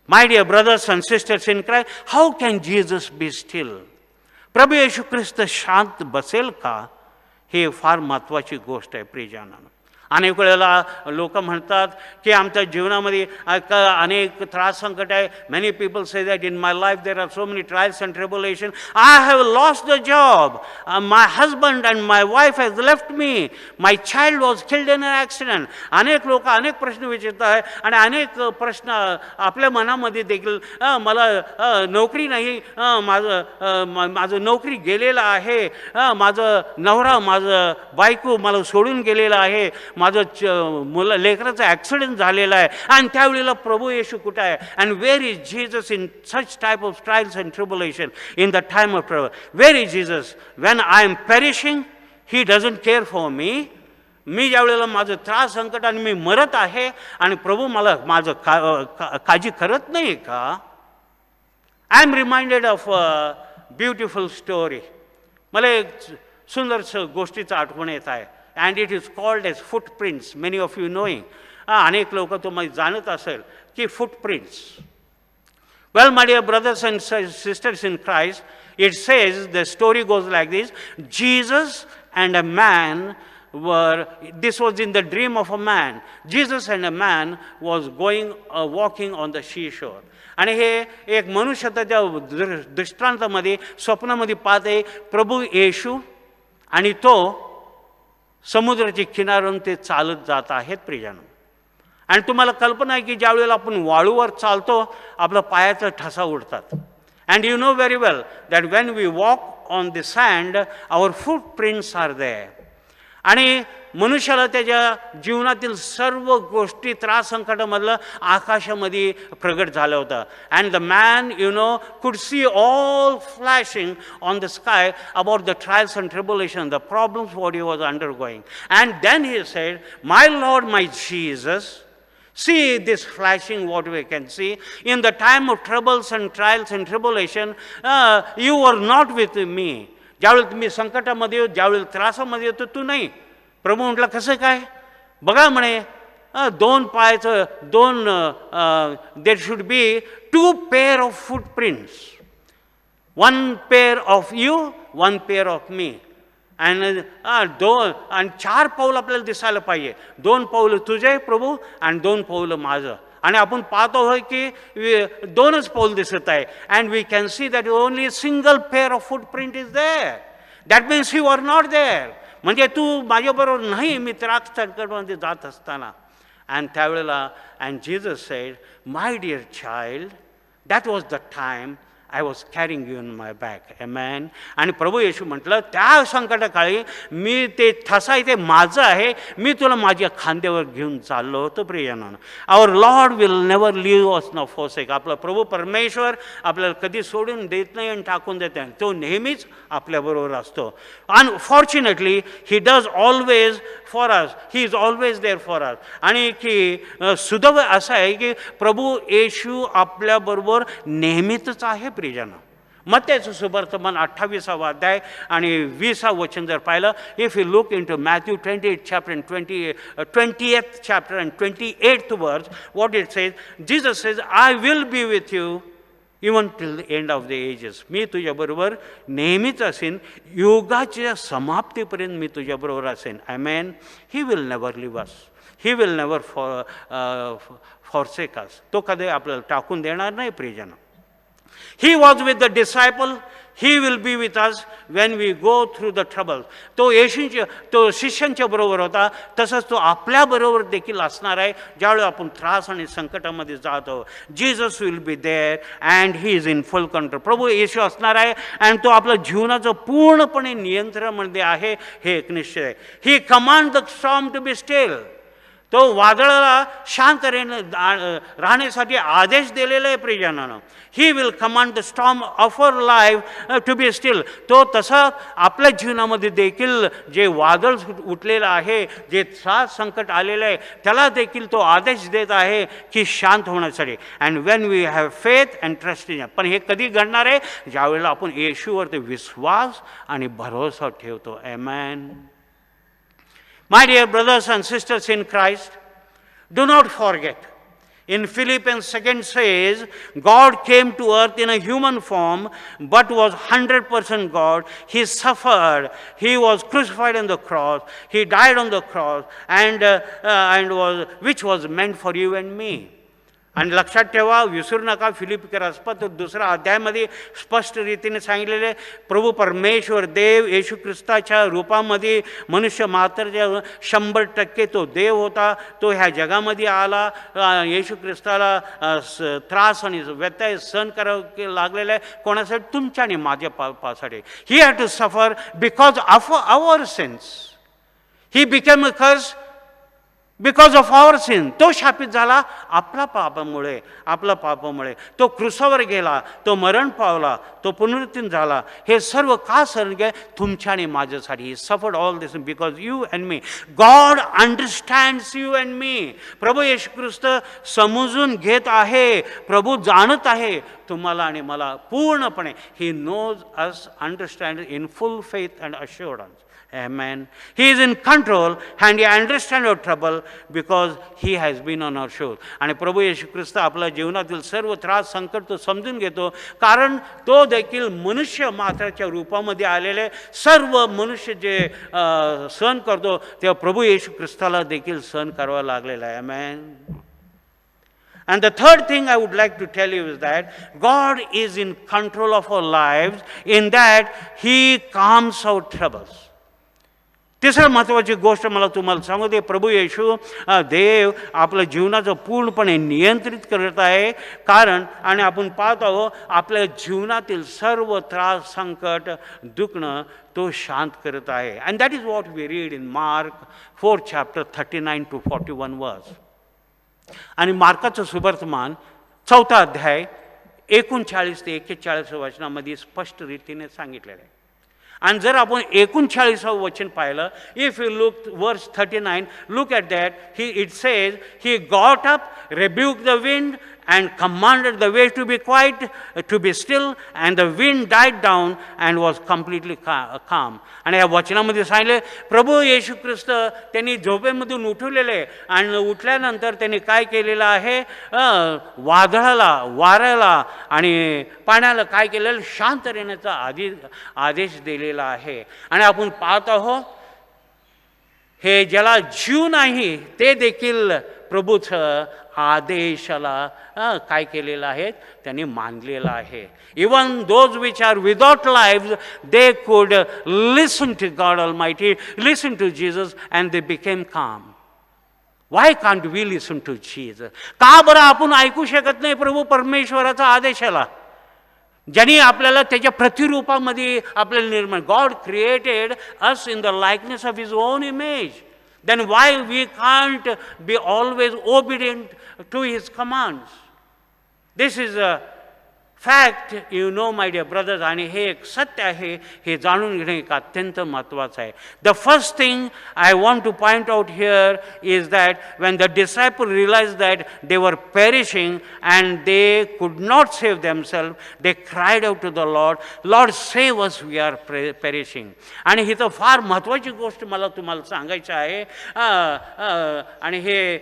My dear brothers and sisters in Christ, how can Jesus be still? प्रभू येशू ख्रिस्त शांत बसेल का? हे फार महत्त्वाची गोष्ट आहे प्रियजनांनो. अनेक वेळेला लोक म्हणतात की आमच्या जीवनामध्ये अनेक त्रास संकट आहे. Many people say that in my life there are so many trials and tribulation. I have lost the job, my husband and my wife has left me, my child was killed in an accident. अनेक लोक अनेक प्रश्न विचारत आहे आणि अनेक प्रश्न आपल्या मनामध्ये देखील मला नोकरी नाही, माझं नोकरी गेलेलं आहे, माझं नवरा माझं बायको मला सोडून गेलेलं आहे, माझं लेकराचा ॲक्सिडेंट झालेला आहे. आणि त्यावेळेला प्रभू येशू कुठं आहे? And where is Jesus in such type of trials and tribulation in the time of trouble? Where is Jesus when I am perishing? He doesn't care for me. मी ज्यावेळेला माझं त्रास संकट आणि मी मरत आहे आणि प्रभू मला माझं काळजी करत नाही का? I am reminded of a beautiful story. मला एक सुंदर गोष्टीचं आठवण येत आहे. And it is called as footprints. Many of you knowing. अनेक लोक तुम्हाला जाणत असेल की footprints. Well, my dear brothers and sisters in Christ, it says, the story goes like this. Jesus and a man were, this was in the dream of a man. Jesus and a man was going, walking on the seashore. आणि हे एक मनुष्य त्या दृष्टांतामध्ये स्वप्नामध्ये पाहते प्रभू येशू आणि तो समुद्राची किनाऱ्यावरून ते चालत जात आहेत प्रियजनो. आणि तुम्हाला कल्पना आहे की ज्यावेळेला आपण वाळूवर चालतो आपल्या पायाचा ठसा उडतात. And you know very well that when we walk on the sand, our footprints are there. आणि मनुष्याला त्याच्या जीवनातील सर्व गोष्टी त्रास संकटामधलं आकाशामध्ये प्रगट झालं होतं. And the man could see all flashing on the sky about the trials and tribulation, the problems what he was undergoing. And then he said, my Lord, my Jesus, see this flashing what we can see. In the time of troubles and trials and tribulation, you were not with me. ज्यावेळी तुम्ही संकटामध्ये, ज्यावेळी त्रासामध्ये येतो तू नाही. प्रभू म्हटलं कसं काय? बघा म्हणे, दोन पायाचं दोन, there should be 2 pair of footprints. 1 pair of you, 1 pair of me. आणि 4 पाऊल आपल्याला दिसायला पाहिजे. 2 पाऊल तुझे प्रभू आणि 2 पाऊल माझं. आणि आपण पाहतो होय की 2च पाऊल दिसत आहे. And we can see that only single pair of footprint is there. That means you are not there. म्हणजे तू माझ्याबरोबर नाही, मी त्रास संकटमध्ये जात असताना. अँड त्यावेळेला and Jesus said, my dear child, that was the time I was carrying you in my back. Amen. आणि प्रभू येशू म्हटलं, त्या संकटकाळी मी ते ठसा आहे ते माझं आहे, मी तुला माझ्या खांद्यावर घेऊन चाललो होतो प्रियजनांनो. Our Lord will never leave us nor forsake. आपला प्रभू परमेश्वर आपल्याला कधी सोडून देत नाही आणि टाकून देत नाही. तो नेहमीच आपल्याबरोबर असतो. Unfortunately he does always for us. He is always there for us. आणि की सुदैव असं आहे की प्रभू येशू आपल्याबरोबर नेहमीच आहे प्रियजन. मत्तेचं सुवर्तमान 28वा अध्याय आणि 20वा वचन जर पाहिलं, if you look into Matthew 28 chapter and 20th chapter and 28th verse, what it says, Jesus says, I will be with you even till the end of the ages. मी तुझ्याबरोबर नेहमीच असेन, युगाच्या समाप्तीपर्यंत मी तुझ्याबरोबर असेन. Amen. He will never leave us. He will never forsake us. तो कधी आपल्याला टाकून देणार नाही प्रियजन. He was with the disciple. He will be with us when we go through the trouble. तो शिष्यांच्या बरोबर होता, तसंच तो आपल्या बरोबर देखील असणार आहे ज्यावेळी आपण त्रास आणि संकटामध्ये जातो. Jesus will be there and he is in full control. प्रभू येशू असणार आहे आणि तो आपल्या जीवनाचं पूर्णपणे नियंत्रणामध्ये आहे, हे एक निश्चय आहे. He command the storm to be still. तो वादळाला शांत राहण्यासाठी आदेश दिलेला आहे प्रियजनांनो. He will command the storm of our life to be still. तो तसा आपल्या जीवनामध्ये देखील जे वादळ उठलेलं आहे, जे त्रास संकट आलेलं आहे, त्याला देखील तो आदेश देत आहे की शांत होण्यासाठी. And when we have faith and trust in. पण हे कधी घडणार आहे? ज्यावेळेला आपण येशूवरती विश्वास आणि भरोसा ठेवतो. आमेन. My dear brothers and sisters in Christ, do not forget. In Philippians 2 says, God came to earth in a human form, but was 100% God. He suffered. He was crucified on the cross. He died on the cross, which was meant for you and me. आणि लक्षात ठेवा, विसरू नका, फिलिपिकरासपत्र 2रा अध्यायामध्ये स्पष्ट रीतीने सांगितलेले, प्रभू परमेश्वर देव येशू ख्रिस्ताच्या रूपामध्ये मनुष्य मात्रच्या 100% तो देव होता. तो ह्या जगामध्ये आला. येशू ख्रिस्ताला त्रास आणि व्यत्यय सहन करावं लागलेला आहे. कोणासाठी? तुमच्या आणि माझ्या पापासाठी. He had to suffer because of our sins. He became a curse because of our sin. तो शापित झाला आपल्या पापामुळे. तो क्रुसावर गेला, तो मरण पावला, तो पुनरुत्थान झाला. हे सर्व का सर्ग तुमच्या आणि माझ्यासाठी. He suffered all this because you and me. God understands you and me. प्रभू येशू ख्रिस्त समजून घेत आहे. प्रभू जाणत आहे तुम्हाला आणि मला पूर्णपणे. He knows us, understand in full faith and assurance. Amen. He is in control and he understands our trouble because he has been on our shore. आणि प्रभू येशू ख्रिस्त आपल्या जीवनातील सर्व त्रास संकट तो समजून घेतो, कारण तो देखील मनुष्य मात्राच्या रूपामध्ये आलेले सर्व मनुष्य जे सहन करतो तेव्हा प्रभू येशू ख्रिस्ताला देखील सहन करावं लागलेलं आहे. Amen. And the third thing I would like to tell you is that God is in control of our lives, in that He calms our troubles. तिसरं महत्त्वाची गोष्ट मला तुम्हाला सांगू दे, प्रभू येशू देव आपलं जीवनाचं पूर्णपणे नियंत्रित करत आहे. कारण आणि आपण पाहत आहोत आपल्या जीवनातील सर्व त्रास, संकट, दुखणं तो शांत करत आहे. And that is what we read in Mark 4 chapter 39 to 41 verse. आणि मार्काचं सुवर्तमान 4 अध्याय 39 ते 41 वचनामध्ये स्पष्ट रीतीने सांगितलेलं आहे. आणि जर आपण 39 वचन पाहिलं, if you look verse 39, look at that, it says he got up, rebuked the wind and commanded the waves to be quiet, to be still, and the wind died down and was completely calm. आणि या वचनामध्ये सांगितले प्रभू येशू ख्रिस्त त्यांनी झोपेमधून उठवलेले आणि उठल्यानंतर त्यांनी काय केलेलं आहे, वादळाला, वाऱ्याला आणि पाण्याला काय केलेलं, शांत राहण्याचा आदेश दिलेला आहे. आणि आपण पाहत आहोत हे ज्याला जीव नाही ते देखील प्रभूचं आदेशाला काय केलेलं आहे, त्यांनी मानलेलं आहे. Even those which are without life, they could listen to God almighty, listen to Jesus, and they became calm. Why can't we listen to Jesus? का बरं आपण ऐकू शकत नाही प्रभू परमेश्वराचा आदेशाला, ज्यांनी आपल्याला त्याच्या प्रतिरूपामध्ये आपल्याला निर्माण. God created us in the likeness of his own image. Then why we can't be always obedient to his commands? This is a fact, you know my dear brothers. आणि हे एक सत्य आहे, हे जाणून घेणे एक अत्यंत महत्त्वाचं आहे. The first thing I want to point out here is that when the disciple realize that they were perishing and they could not save themself, they cried out to the Lord, Lord save us, we are perishing. आणि ही तर फार महत्त्वाची गोष्ट मला तुम्हाला सांगायचं आहे. आणि हे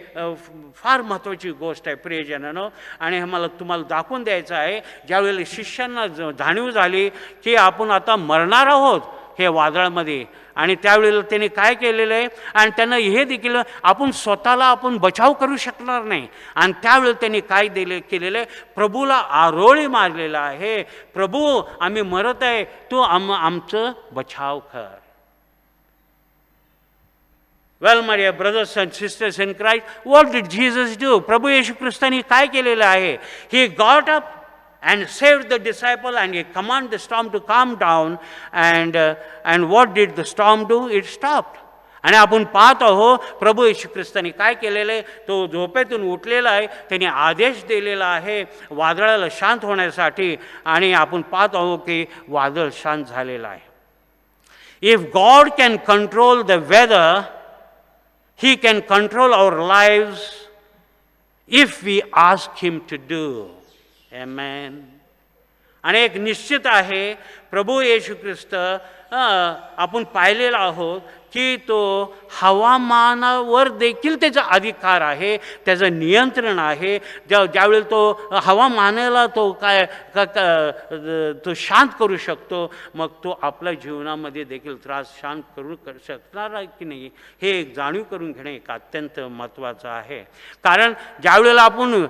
फार महत्त्वाची गोष्ट आहे प्रियजनांनो. आणि हे मला तुम्हाला दाखवून द्यायचं आहे. ज्यावेळेला शिष्यांना जाणीव झाली की आपण आता मरणार आहोत हे वादळामध्ये, आणि त्यावेळेला त्यांनी काय केलेलं आहे, आणि त्यांना हे देखील आपण स्वतःला आपण बचाव करू शकणार नाही. आणि त्यावेळेला त्यांनी काय केलेलं आहे, प्रभूला आरोळी मारलेला आहे. प्रभू आम्ही मरत आहे, तू आमचं बचाव कर. Well my dear brothers and sisters in Christ, what did Jesus do? प्रभू येशू ख्रिस्तांनी काय केलेलं आहे? He got up and saved the disciple, and he commanded the storm to calm down, and what did the storm do? It stopped. आणि आपण पाहत आहोत प्रभू येशू ख्रिस्तांनी काय केलेलं आहे, तो झोपेतून उठलेला आहे, त्यांनी आदेश दिलेला आहे वादळाला शांत होण्यासाठी, आणि आपण पाहत आहोत की वादळ शांत झालेलं आहे. If God can control the weather, he can control our lives if we ask him to do. Amen. आणि एक निश्चित आहे, प्रभू येशू ख्रिस्त आपण पाहिलेला आहोत की तो हवामानावर देखील त्याचा अधिकार आहे, त्याचं नियंत्रण आहे. ज्यावेळेला तो हवामानाला तो तो शांत करू शकतो, मग तो आपल्या जीवनामध्ये देखील त्रास शांत करू शकणार आहे की नाही, हे एक जाणीव करून घेणे एक अत्यंत महत्त्वाचं आहे. कारण ज्यावेळेला आपण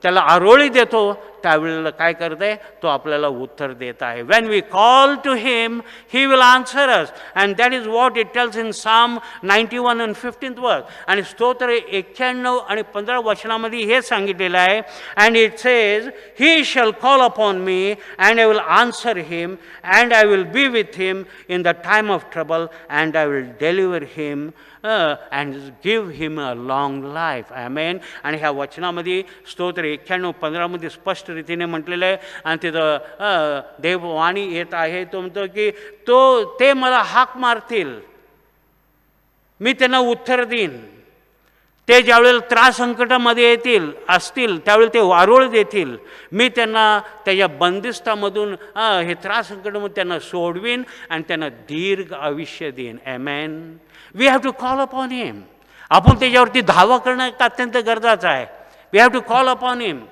त्याला आरोळी देतो त्यावेळेला काय करत आहे, तो आपल्याला उत्तर देत आहे. When we call to him, he will answer us, and that is what it tells in Psalm 91 and 15th verse. आणि स्तोत्र 91 आणि 15 वचनामध्ये हे सांगितलेलं आहे. And it says, he shall call upon me and I will answer him and I will be with him in the time of trouble and I will deliver him and give him a long life. आमेन. आणि ह्या वचनामध्ये स्तोत्र 91:15 स्पष्ट रीतीने म्हटलेलं आहे. आणि तिथं देववाणी येत आहे, तो म्हणतो की ते मला हाक मारतील, मी त्यांना उत्तर देईन. ते ज्यावेळेला त्रास संकटामध्ये असतील त्यावेळेला ते वारोळ देतील, मी त्यांना त्याच्या बंदिस्तामधून हे त्रास संकटामधून त्यांना सोडवीन आणि त्यांना दीर्घ आयुष्य देईन. ॲमेन. We have to call upon him. आपण त्याच्यावरती धावा करणं अत्यंत गरजेचं आहे. We have to call upon him.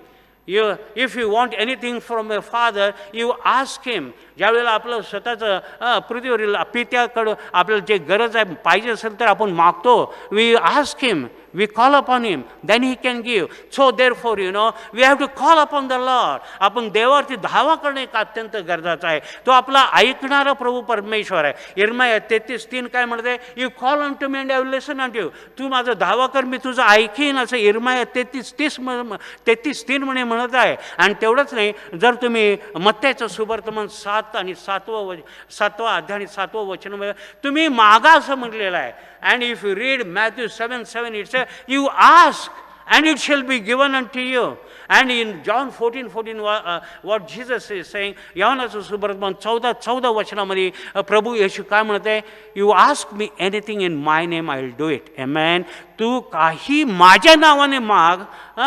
If you want anything from your Father, you ask him. ज्यावेळेला आपलं स्वतःचं पृथ्वीवरील पित्याकडं आपल्याला जे गरज आहे पाहिजे असेल तर आपण मागतो. We ask him, we call upon him, then he can give. So therefore, we have to call upon the Lord. आपण देवावरती धावा करणे एक अत्यंत गरजेचं आहे. तो आपला ऐकणारा प्रभू परमेश्वर आहे. यिर्मया 33:3 काय म्हणते? You call on to me and I will listen on you. तू माझं धावा कर, मी तुझं ऐकीन, असं यिर्मया 33:3 म्हणे म्हणत आहे. आणि तेवढंच नाही, जर तुम्ही मत्त्याचं सुवर्तमान 7 आणि 7वा अध्याय आणि 7वं वचन तुम्ही मागा असं म्हटलेलं आहे. And if you read Matthew 7:7, it says, you ask and it shall be given unto you. And in John 14:14, what Jesus is saying, योहानाचं सुवर्तमान 14 वचनामध्ये प्रभू येशू काय म्हणते? You ask me anything in my name, I will do it. आमेन. तू काही माझ्या नावाने माग,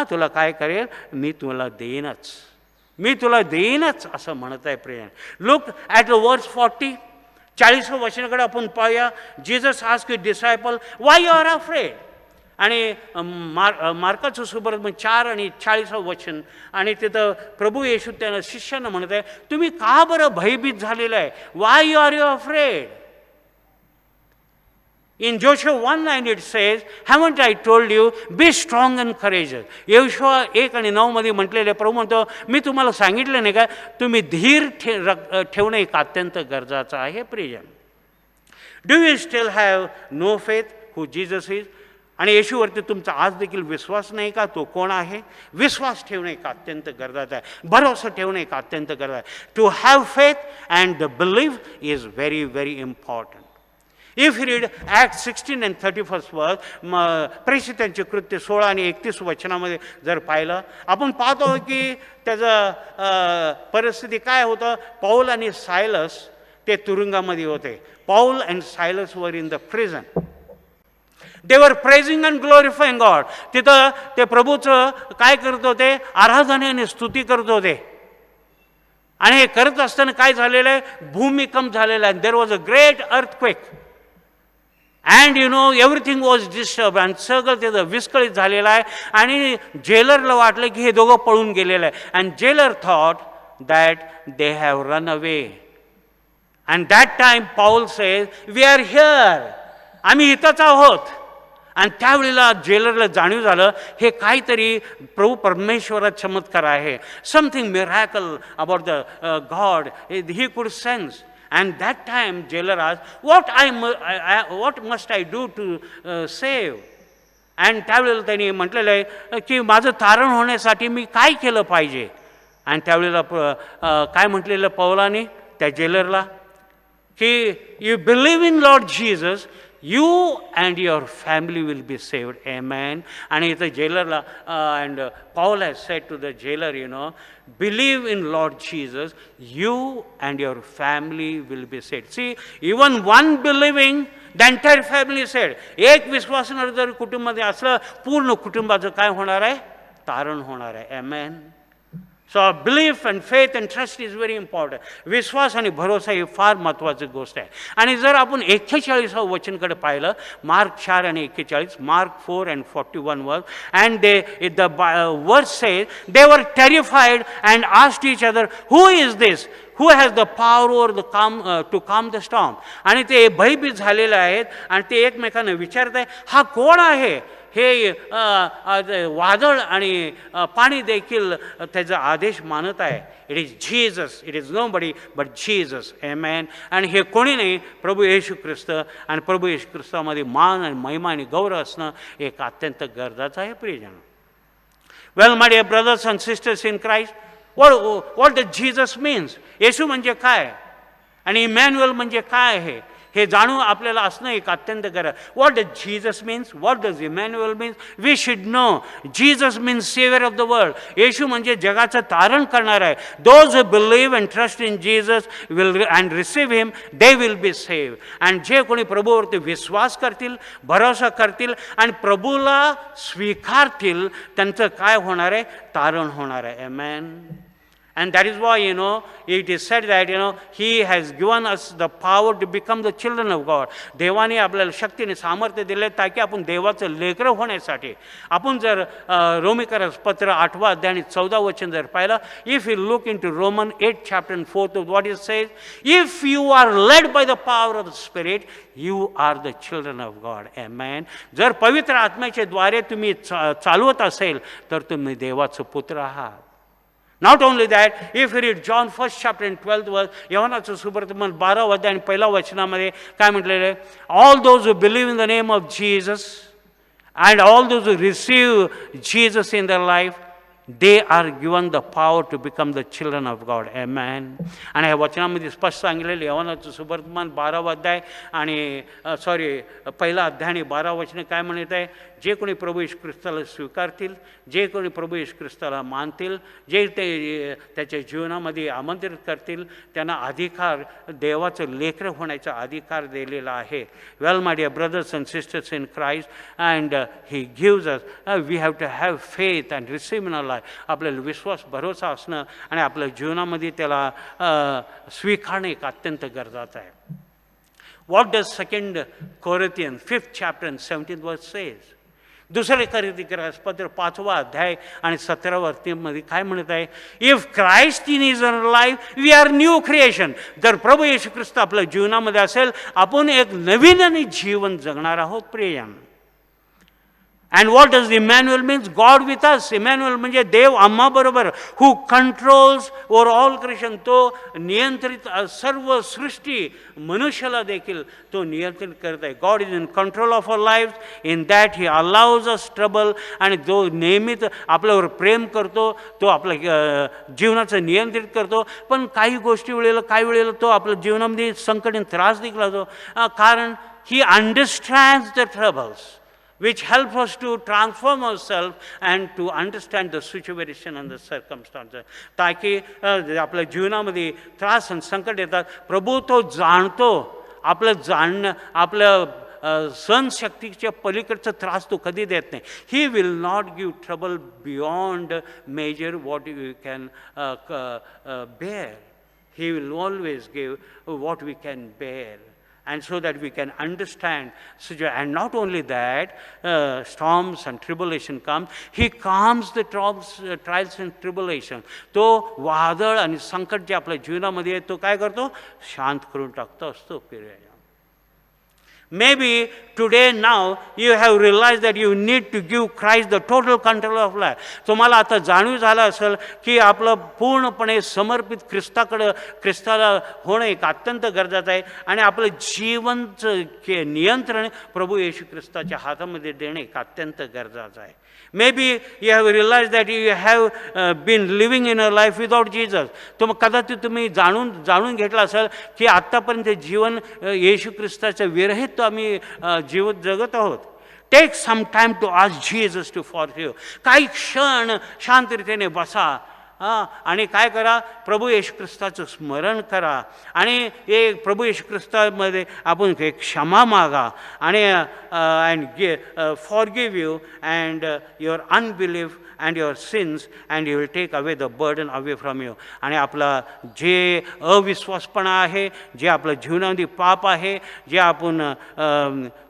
तुला काय करेल? मी तुला देईनच, मी तुला देईनच असं म्हणत आहे. प्रिय, लुक ॲट वर्स 40 वचनाकडे आपण पाहूया. Jesus asked his disciple, why you are afraid? आणि मार्काचं सुवर्तमान 4 आणि 40 वचन, आणि तिथं प्रभू येशू त्यांना शिष्यांना म्हणत आहे, तुम्ही का बरं भयभीत झालेलं आहे? Why you are you afraid? In Joshua 1:9 it says, haven't I told you, be strong and courageous. योशुआ 1 आणि 9 मध्ये म्हटलेले प्रभू म्हणतो, मी तुम्हाला सांगितलं नाही का, तुम्ही धीर ठेवणं एक अत्यंत गरजेचं आहे. प्रियजन, do you still have no faith who Jesus is? आणि येशूवरती तुमचा आज देखील विश्वास नाही का? तो कोण आहे? विश्वास ठेवणं एक अत्यंत गरजेचं आहे. भरोसा ठेवणं एक अत्यंत गरजेचं आहे. To have faith and the believe is very very important. If you read Acts 16 and 31st verse, प्रेषितांचे कृत्य 16 आणि 31 वचनामध्ये जर पाहिलं, आपण पाहतो की त्याचं परिस्थिती काय होतं. पौल आणि सायलस ते तुरुंगामध्ये होते. Paul and Silas were in the prison. They were praising and glorifying God. तिथं ते प्रभूचं काय करत होते? आराधना आणि स्तुती करत होते. आणि हे करत असताना काय झालेलं आहे? भूमिकंप झालेला आहे. There was a great earthquake. And everything was disturb. आणि सगळं त्याचं विस्कळीत झालेलं आहे. आणि जेलरला वाटलं की हे दोघं पळून गेलेलं आहे. And jailer thought that they have run away. And that time Paul says, we are here, आम्ही इथंच आहोत. आणि त्यावेळेला जेलरला जाणीव झालं, हे काहीतरी प्रभू परमेश्वराचा चमत्कार आहे. Something miracle about the God he could sense. And that time jailer asked, what must I do to save? And त्यावेळेला त्यांनी म्हटलेलं आहे की माझं तारण होण्यासाठी मी काय केलं पाहिजे? आणि त्यावेळेला काय म्हटलेलं पौलाने त्या जेलरला की you believe in Lord Jesus, you and your family will be saved. Amen. And the jailer and Paul has said to the jailer, believe in Lord Jesus, you and your family will be saved. See, even one believing, the entire family is saved. एक विश्वासणारं जर कुटुंबामध्ये असलं, पूर्ण कुटुंबाचं काय होणार आहे? तारण होणार आहे. Amen. So belief and faith and trust is very important. विश्वास आणि भरोसा ही फार महत्त्वाची गोष्ट आहे. आणि जर आपण 41 वचनकडे पाहिलं, मार्क 4 आणि 41, mark 4 and 41 verse, and the verse says, they were terrified and asked each other, who is this who has the power over to calm the storm? आणि ते भयभीत झालेले आहेत आणि ते एकमेकांना विचारत आहे, हा कोण आहे? हे वादळ आणि पाणी देखील त्याचा आदेश मानत आहे. It is Jesus. It is nobody but Jesus. आमेन. आणि हे कोणी नाही, प्रभू येशू ख्रिस्त. आणि प्रभू येशू ख्रिस्तामध्ये मान आणि महिमा आणि गौरव असणं एक अत्यंत गरजेचं आहे. प्रियजन, well my dear brothers and sisters in Christ, what does Jesus means? येशू म्हणजे काय आणि इमॅन्युअल म्हणजे काय आहे हे जाणून आपल्याला असणं एक अत्यंत गरज. What does Jesus means? What does Emmanuel means? We should know. Jesus means saviour of the world. येशू म्हणजे जगाचं तारण करणार आहे. Those who believe and trust in Jesus will and receive him, they will be save. आणि जे कोणी प्रभूवरती विश्वास करतील, भरोसा करतील आणि प्रभूला स्वीकारतील, त्यांचं काय होणार आहे? तारण होणार आहे. आमेन. And that is why, it is said that, He has given us the power to become the children of God. देवाने आपल्याला शक्तीने सामर्थ्य दिले ताकी आपण देवाचं लेकरं होण्यासाठी. आपण जर रोमीकरस पत्र 8 अध्याय आणि 14 वचन जर पाहिलं, if you look into Romans 8 chapter and 4, what it says, if you are led by the power of the Spirit, you are the children of God. Amen. जर पवित्र आत्म्याच्या द्वारे तुम्ही चालवत असेल तर तुम्ही देवाचं पुत्र आहात. Not only that, if you read John 1st chapter and 12th verse, योहानाचं सुवर्तमान 12 अध्याय आणि 1 वचनामध्ये काय म्हटलेलं आहे? All those who believe in the name of Jesus and all those who receive Jesus in their life, they are given the power to become the children of God. Amen. आणि ह्या वचनामध्ये स्पष्ट सांगितलेलं योहानाचं सुवर्तमान 12 अध्याय आणि 1 अध्याय आणि 12 वचने काय म्हणत आहे? जे कोणी प्रभू येशू ख्रिस्ताला स्वीकारतील, जे कोणी प्रभू येशू ख्रिस्ताला मानतील, जे ते त्याच्या जीवनामध्ये आमंत्रित करतील, त्यांना अधिकार, देवाचं लेकरं होण्याचा अधिकार दिलेला आहे. Well my dear brothers and sisters in Christ, and he gives us, we have to have faith and receive in our life. आपल्याला विश्वास, भरोसा असणं आणि आपल्या जीवनामध्ये त्याला स्वीकारणं एक अत्यंत गरजेचं आहे. What does 2 Corinthians 5th chapter and 17th verse says? दुसरे कोरिन्थियस पत्र 5 अध्याय आणि 17 वचनामध्ये काय म्हणत आहे? If Christ in is our life, we are new creation. जर प्रभू येशू ख्रिस्त आपल्या जीवनामध्ये असेल, आपण एक नवीन जीवन जगणार आहोत प्रियजन. And what does Emmanuel means? God with us. Emmanuel म्हणजे देव आम्हा बरोबर, who controls over all creation. तो नियंत्रित सर्व सृष्टी, मनुष्याला देखील तो नियंत्रित करत आहे. God is in control of our lives. In that He allows us trouble. आणि जो नेहमीच आपल्यावर प्रेम करतो, तो आपल्या जीवनाचं नियंत्रित करतो. पण काही गोष्टी काही वेळेला तो आपल्या जीवनामध्ये संकट आणि त्रास देखील होतो. कारण He understands the troubles, which help us to transform ourselves and to understand the situation and the circumstances. ताकी आपल्या जीवनामध्ये त्रास आणि संकट येतात, प्रभू तो जाणतो. आपलं सहनशक्तीच्या पलीकडचा त्रास तो कधी देत नाही. He will not give trouble beyond measure what you can bear. He will always give what we can bear. And so that we can understand. And not only that, storms and tribulation come. He calms the trials and tribulation. तो वादळ आणि संकट जे आपल्या जीवनामध्ये आहे, तो काय करतो? शांत करून टाकतो असतो. Maybe today now you have realized that you need to give Christ the total control of life. तुम्हाला आता जाणीव झालं असेल की आपलं पूर्णपणे समर्पित ख्रिस्ताला होणं एक अत्यंत गरजेचं आहे आणि आपलं जीवनचं नियंत्रण प्रभू येशू ख्रिस्ताच्या हातामध्ये देणे एक अत्यंत गरजेचं आहे. Maybe you have realized that you have been living in a life without Jesus. कदाचित तुम्ही जाणून घेतलं असेल की आत्तापर्यंत जीवन येशू ख्रिस्ताच्या विरहित आम्ही जीवन जगत आहोत. Take some time to ask Jesus to forgive. काही क्षण शांततेने बसा आणि काय करा? प्रभू येशू ख्रिस्ताचं स्मरण करा आणि प्रभू येशू ख्रिस्तामध्ये आपण एक क्षमा मागा आणि and forgive you and your unbelief and your sins, and He will take away the burden away from you. आणि आपला जे अविश्वासपणा आहे, जे आपल्या जीवनामध्ये पाप आहे, जे आपण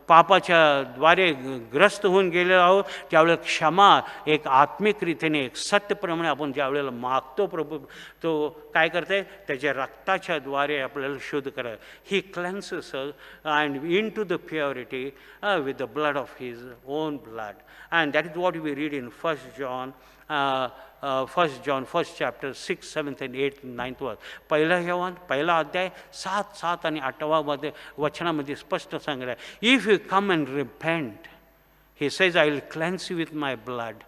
पापाच्या द्वारे ग्रस्त होऊन गेलेलो आहोत, त्यावेळेला क्षमा एक आत्मिक रीतीने एक सत्यप्रमाणे आपण ज्यावेळेला मागतो, प्रभू तो काय करते? त्याच्या रक्ताच्या द्वारे आपल्याला शुद्ध करा. He cleanses and into the purity with the blood of His own blood. And that is what we read in 1 John 1st chapter 6, 7th and 8th and 9th verse. पहिला अध्याय 7 आणि 8 वचनामध्ये स्पष्ट सांगितलं आहे. If you come and repent, He says, I will cleanse you with my blood.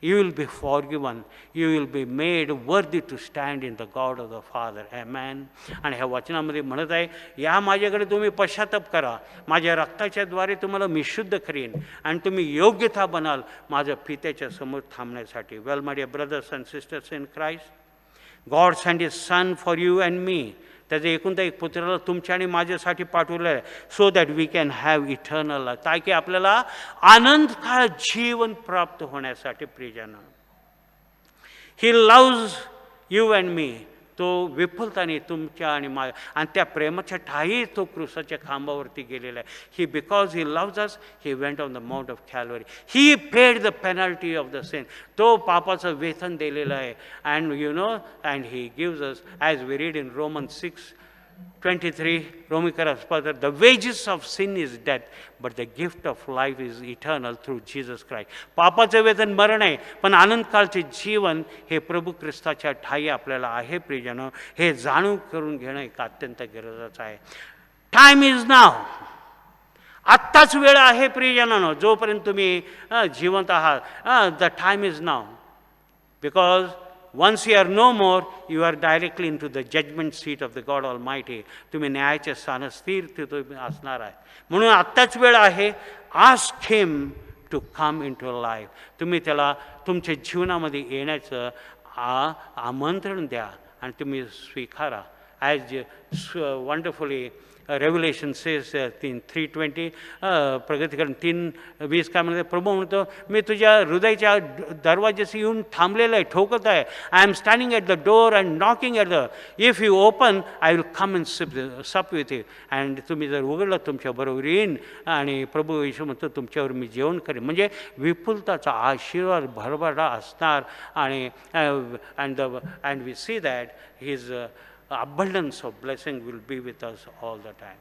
You will be forgiven. You will be made worthy to stand in the God of the Father. Amen. आणि ह्या वचनामध्ये म्हणत आहे, या माझ्याकडे तुम्ही पश्चाताप करा, माझ्या रक्ताच्या द्वारे तुम्हाला मी शुद्ध करीन आणि तुम्ही योग्यता बनाल माझ्या पित्याच्या समोर थांबण्यासाठी. Well my dear brothers and sisters in Christ, God send his son for you and me. त्याचं एकूणता एक पुत्राला तुमच्या आणि माझ्यासाठी पाठवलं आहे, so that we can have eternal life. ताकी आपल्याला आनंदकाळ जीवन प्राप्त होण्यासाठी. प्रियजन, He loves you and me, तो विपुलताने तुमच्या आणि आणि त्या प्रेमाच्या ठाई तो क्रूसाच्या खांबावरती गेलेला आहे. He because he loves us, he went on the mount of Calvary. He paid the penalty of the sin. तो पापाचं वेतन दिलेलं आहे. And you know, and he gives us, as we read in Roman 6:23, रोमिकरा the wages of sin is death, but the gift of life is eternal through Jesus Christ. पापाचं वेतन मरण आहे, पण आनंदकाळचे जीवन हे प्रभू ख्रिस्ताच्या ठाई आपल्याला आहे. प्रियजन, हे जाणून करून घेणं एक अत्यंत गरजेचं आहे. टाइम इज नाव. आत्ताच वेळ आहे प्रियजनांनो, जोपर्यंत तुम्ही जिवंत आहात. The time is now, because once you are no more, you are directly into the judgment seat of the God Almighty. तुम्ही न्यायाच्या स्थानात स्थिर तिथे असणार आहे. म्हणून आत्ताच वेळ आहे. Ask him to come into life. तुम्ही त्याला तुमच्या जीवनामध्ये येण्याचं आमंत्रण द्या आणि तुम्ही स्वीकारा. ॲज वंडरफुली रेव्हलेशन सेस 3:20, प्रगतीकरण 3:20 काय म्हणते, प्रभू म्हणतो, मी तुझ्या हृदयाच्या दरवाजाशी येऊन थांबलेलं आहे, ठोकत आहे. I am standing at the door and knocking at the, if you open I will come and sup with you. And तुम्ही जर उघडलं तुमच्याबरोबर येईन. आणि प्रभू येशू म्हणतो, तुमच्यावर मी जेवण करेन. म्हणजे विपुलताचा आशीर्वाद भरभरा असणार. आणि and we see that his abundance of blessing will be with us all the time.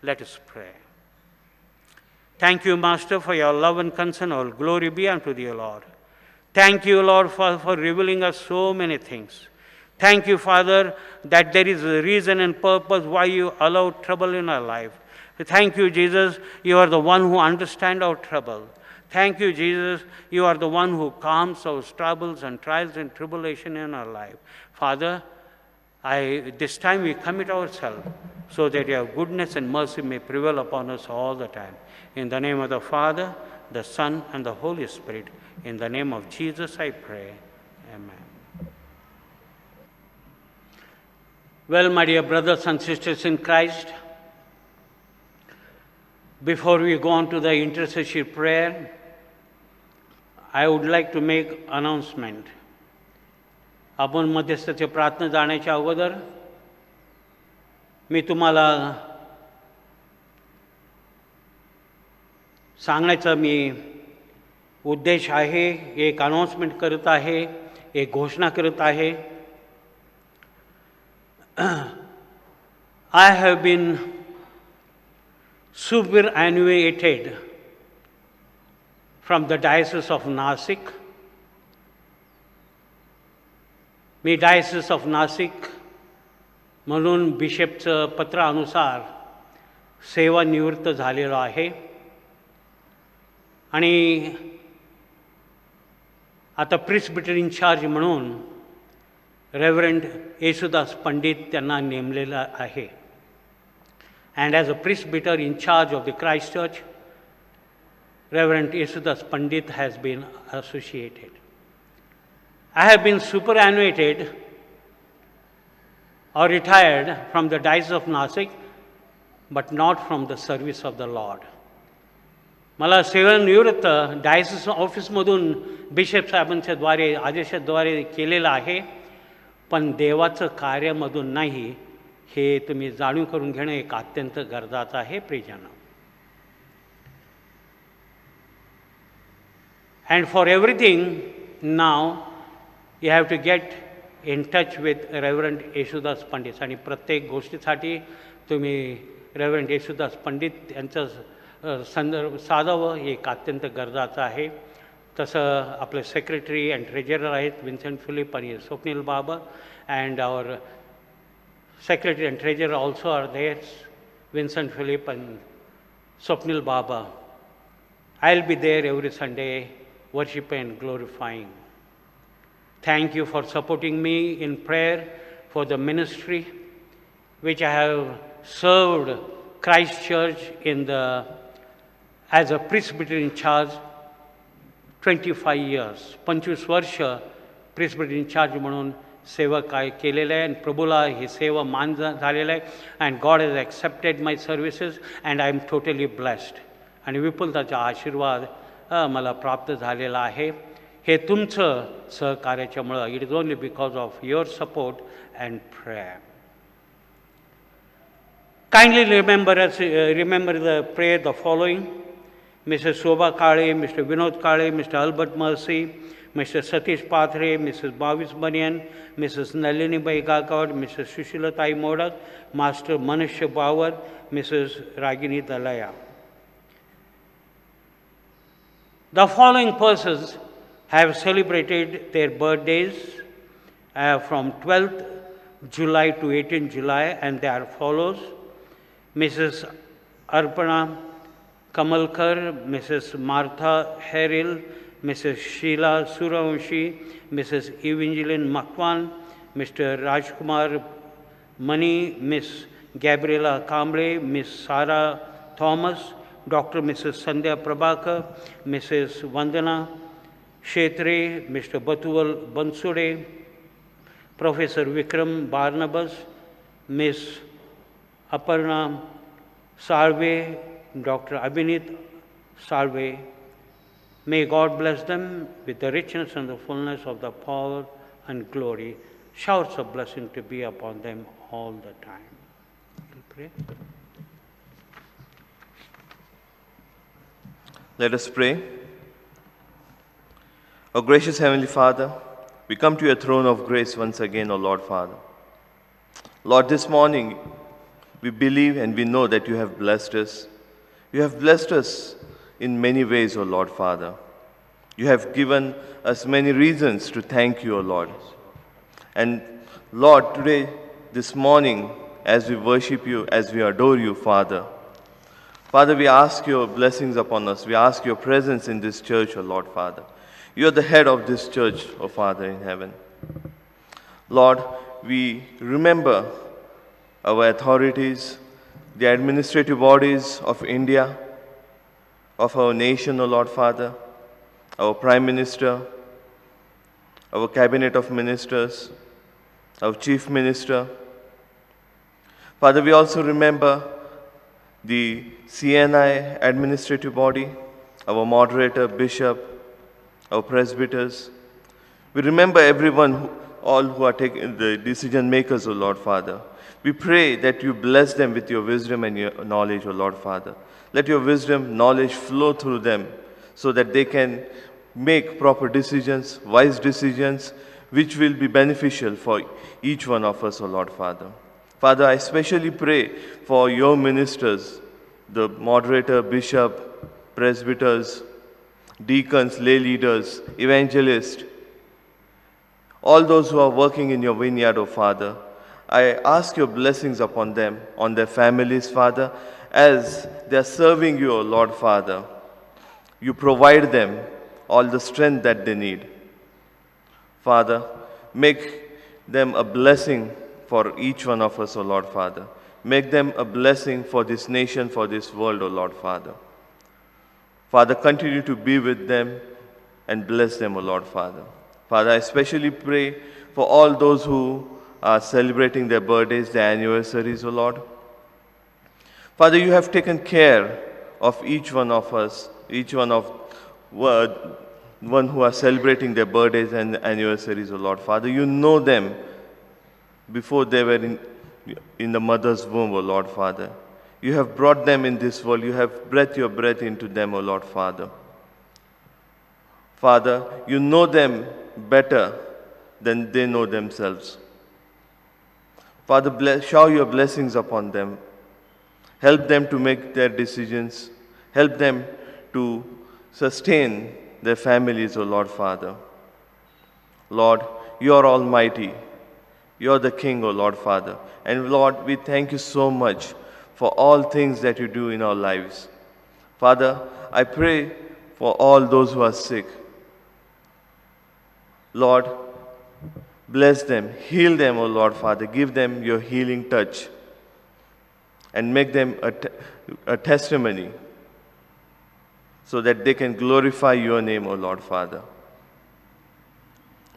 Let us pray. Thank you, Master, for your love and concern. All glory be unto thee, Lord. Thank you, Lord, for revealing us so many things. Thank you, Father, that there is a reason and purpose why you allow trouble in our life. Thank you, Jesus, you are the one who understands our trouble. Thank you, Jesus, you are the one who calms our troubles and trials and tribulation in our life. Father, this time we commit ourselves so that your goodness and mercy may prevail upon us all the time. In the name of the Father, the Son, and the Holy Spirit, in the name of Jesus I pray. Amen. Well, my dear brothers and sisters in Christ, before we go on to the intercessory prayer, I would like to make announcement. आपण मध्यस्थाची प्रार्थना जाण्याच्या अगोदर मी तुम्हाला सांगण्याचा मी उद्देश आहे, एक announcement करत आहे, एक घोषणा करत आहे. I have been superannuated from the Diocese of Nasik. मी डायसिस ऑफ नाशिक म्हणून बिशपचं पत्रानुसार सेवानिवृत्त झालेलो आहे. आणि आता प्रिस्बिटर इन्चार्ज म्हणून रेव्हरंड येशुदास पंडित त्यांना नेमलेलं आहे. And as a presbyter incharge of the Christ church, reverend Yeshudas Pandit has been associated. I have been superannuated or retired from the Diocese of Nasik, but not from the service of the Lord. मला सेवानिवृत्त diocese ऑफिसमधून bishop साहेबांच्या द्वारे आदेशाद्वारे केलेलं आहे, पण देवाचं कार्यामधून नाही. हे तुम्ही जाणून करून घेणं एक अत्यंत गरजेचं आहे प्रियजन. And for everything now, you have to get in touch with Reverend Yeshudas Pandit. आणि प्रत्येक गोष्टीसाठी तुम्ही रेव्हरंड येशुदास पंडित यांचं संदर्भ साधावं हे एक अत्यंत गरजेचं आहे. तसं आपले सेक्रेटरी अँड ट्रेजरर आहेत विन्सेंट फिलिप आणि Swapnil Baba, and our secretary and treasurer also are there, Vincent Philip and Swapnil Baba. I will be there every Sunday, worshiping and glorifying. Thank you for supporting me in prayer for the ministry which I have served Christ Church as a presbyter in charge 25 years. 25 वर्ष presbyter in charge म्हणून सेवा केलेलं आहे आणि प्रभूला ही सेवा मान झालेलं आहे. And God has accepted my services and I am totally blessed. आणि विपुलताचा आशीर्वाद मला प्राप्त झालेला आहे. हे तुमचं सहकार्याच्यामुळं, it is only because of your support and prayer. Kindly remember the prayer the following: Mrs. Shobha Kale, Mr. Vinod Kale, Mr. Albert Mercy, Mr. Satish Pathre, Mrs. Bhavis Banyan, Mrs. Nalini Bai Gagawad, Mrs. Sushila Tai Modak, Master Manushya Bawar, Mrs. Ragini Dalaya. The following persons have celebrated their birthdays from 12th July to 18th July, and they are follows: Mrs. Arpana Kamalkar, Mrs. Martha Heril, Mrs. Sheila Suravanshi, Mrs. Evangeline Makwan, Mr. Rajkumar Mani, Miss Gabriela Kamble, Miss Sarah Thomas, Dr. Mrs. Sandhya Prabhakar, Mrs. Vandana Shetre, Mr. Batuval Bansure, Professor Vikram Barnabas, Miss Aparna Salve, Dr. Abhinit Salve. May God bless them with the richness and the fullness of the power and glory. Showers of blessing to be upon them all the time. We'll pray. Let us pray. O gracious Heavenly Father, we come to your throne of grace once again, O Lord Father. Lord, this morning we believe and we know that you have blessed us. You have blessed us in many ways, O Lord Father. You have given us many reasons to thank you, O Lord. And Lord, today, this morning, as we worship you, as we adore you, Father, Father, we ask your blessings upon us. We ask your presence in this church, O Lord Father. You are the head of this church, O Father in heaven. Lord, we remember our authorities, the administrative bodies of India, of our nation, O Lord Father, our Prime Minister, our Cabinet of Ministers, our Chief Minister. Father, we also remember the CNI administrative body, our moderator, bishop, our presbyters. We remember everyone, all who are taking the decision makers, O Lord Father. We pray that you bless them with your wisdom and your knowledge, O Lord Father. Let your wisdom, knowledge flow through them so that they can make proper decisions, wise decisions, which will be beneficial for each one of us, O Lord Father. Father, I especially pray for your ministers, the moderator, bishop, presbyters, deacons, lay leaders, evangelists, all those who are working in your vineyard, O Father. I ask your blessings upon them, on their families, Father, as they are serving you, O Lord Father. You provide them all the strength that they need. Father, make them a blessing for each one of us, O Lord Father. Make them a blessing for this nation, for this world, O Lord Father. Father, continue to be with them and bless them, O Lord Father. Father, I especially pray for all those who are celebrating their birthdays, their anniversaries, O Lord. Father, you have taken care of each one of us, each one who are celebrating their birthdays and anniversaries, O Lord. Father, you know them before they were in the mother's womb, O Lord Father. You have brought them in this world. You have breathed your breath into them, O Lord Father. Father, you know them better than they know themselves. Father, shower your blessings upon them. Help them to make their decisions. Help them to sustain their families, O Lord Father. Lord, you are almighty. You are the King, O Lord Father. And Lord, we thank you so much for all things that you do in our lives. Father, I pray for all those who are sick. Lord, bless them, heal them, O Lord Father. Give them your healing touch and make them a testimony so that they can glorify your name, O Lord Father.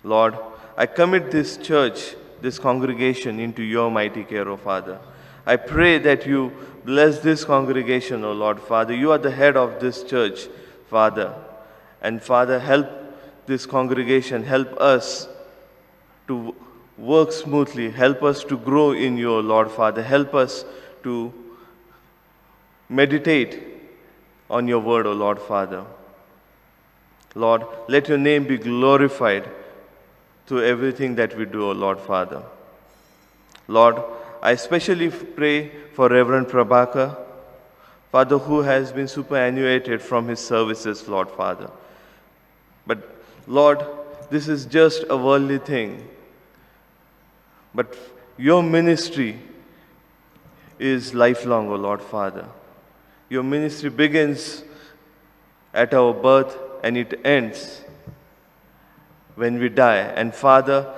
Lord, I commit this church, this congregation into your mighty care, O Father. I pray that you bless this congregation, O Lord Father. You are the head of this church, Father. And Father, help this congregation. Help us to work smoothly. Help us to grow in you, O Lord Father. Help us to meditate on your word, O Lord Father. Lord, let your name be glorified through everything that we do, O Lord Father. Lord, I especially pray for Reverend Prabhakar, Father, who has been superannuated from his services, Lord Father. But Lord, this is just a worldly thing. But your ministry is lifelong, O Lord Father. Your ministry begins at our birth and it ends when we die. And Father,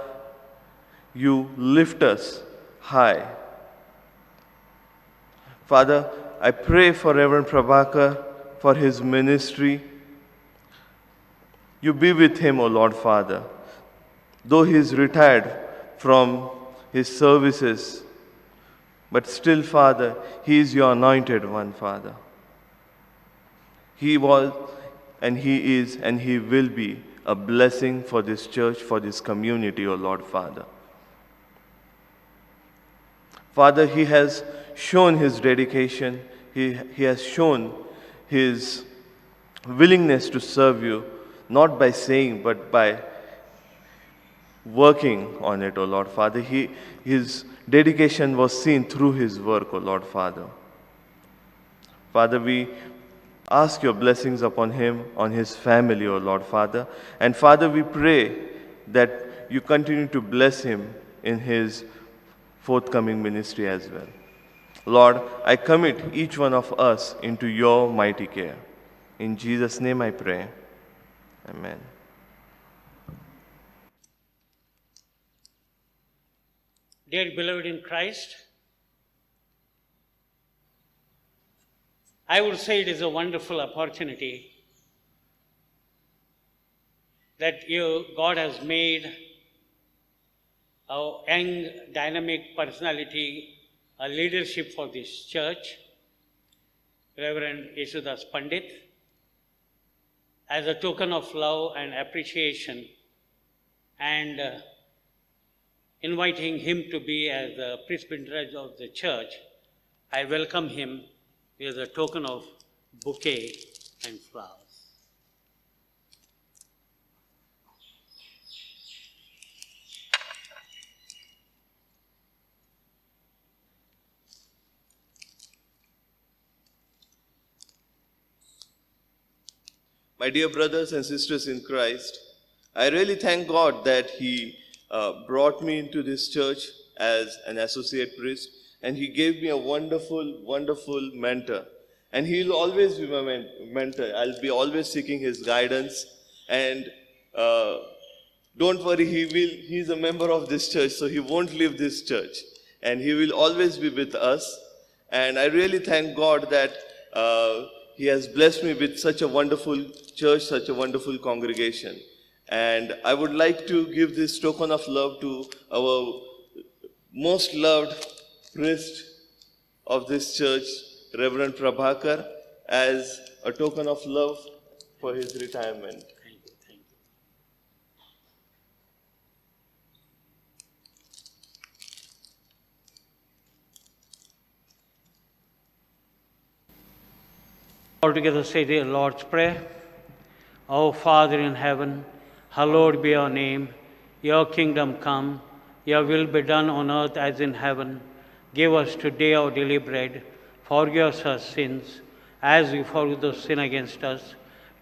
you lift us high. Father, I pray for Reverend Prabhakar, for his ministry. You be with him, O Lord Father. Though he is retired from his services, but still, Father, he is your anointed one, Father. He was, and he is, and he will be a blessing for this church, for this community, O Lord Father. Father, he has shown his dedication. He has shown his willingness to serve you, not by saying, but by working on it, O Lord Father. His dedication was seen through his work, O Lord Father. Father, we ask your blessings upon him, on his family, O Lord Father. And Father, we pray that you continue to bless him in his forthcoming ministry as well. Lord, I commit each one of us into your mighty care. In Jesus' name I pray. Amen. Dear beloved in Christ, I would say it is a wonderful opportunity that God has made a young, dynamic personality, a leadership for this church, Reverend Yesudas Pandit, as a token of love and appreciation, and inviting him to be as the presbyter of the church. I welcome him with a token of bouquet and flowers. My dear brothers and sisters in Christ, I really thank God that He brought me into this church as an associate priest, and He gave me a wonderful, wonderful mentor. And He will always be my mentor. I'll be always seeking His guidance. And don't worry, He's a member of this church, so He won't leave this church. And He will always be with us. And I really thank God that He has blessed me with such a wonderful church, such a wonderful congregation. And I would like to give this token of love to our most loved priest of this church, Reverend Prabhakar, as a token of love for his retirement. Thank you, thank you. All together say the Lord's Prayer. Our Father in heaven, hallowed be your name. Your kingdom come, your will be done on earth as in heaven. Give us today our daily bread. Forgive us our sins, as we forgive those who sin against us.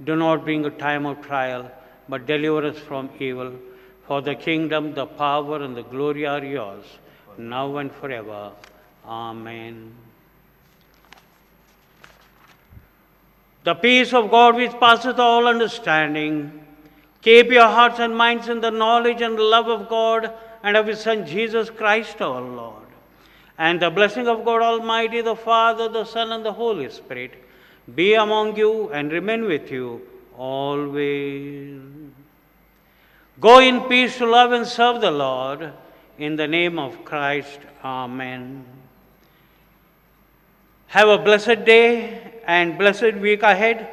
Do not bring a time of trial, but deliver us from evil. For the kingdom, the power, and the glory are yours, now and forever. Amen. The peace of God which passeth all understanding, keep your hearts and minds in the knowledge and love of God and of His Son Jesus Christ our Lord. And the blessing of God Almighty, the Father, the Son, and the Holy Spirit be among you and remain with you always. Go in peace to love and serve the Lord. In the name of Christ, amen. Have a blessed day and blessed week ahead.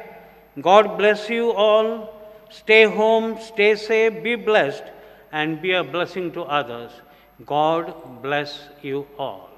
God bless you all. Stay home, stay safe, be blessed, and be a blessing to others. God bless you all.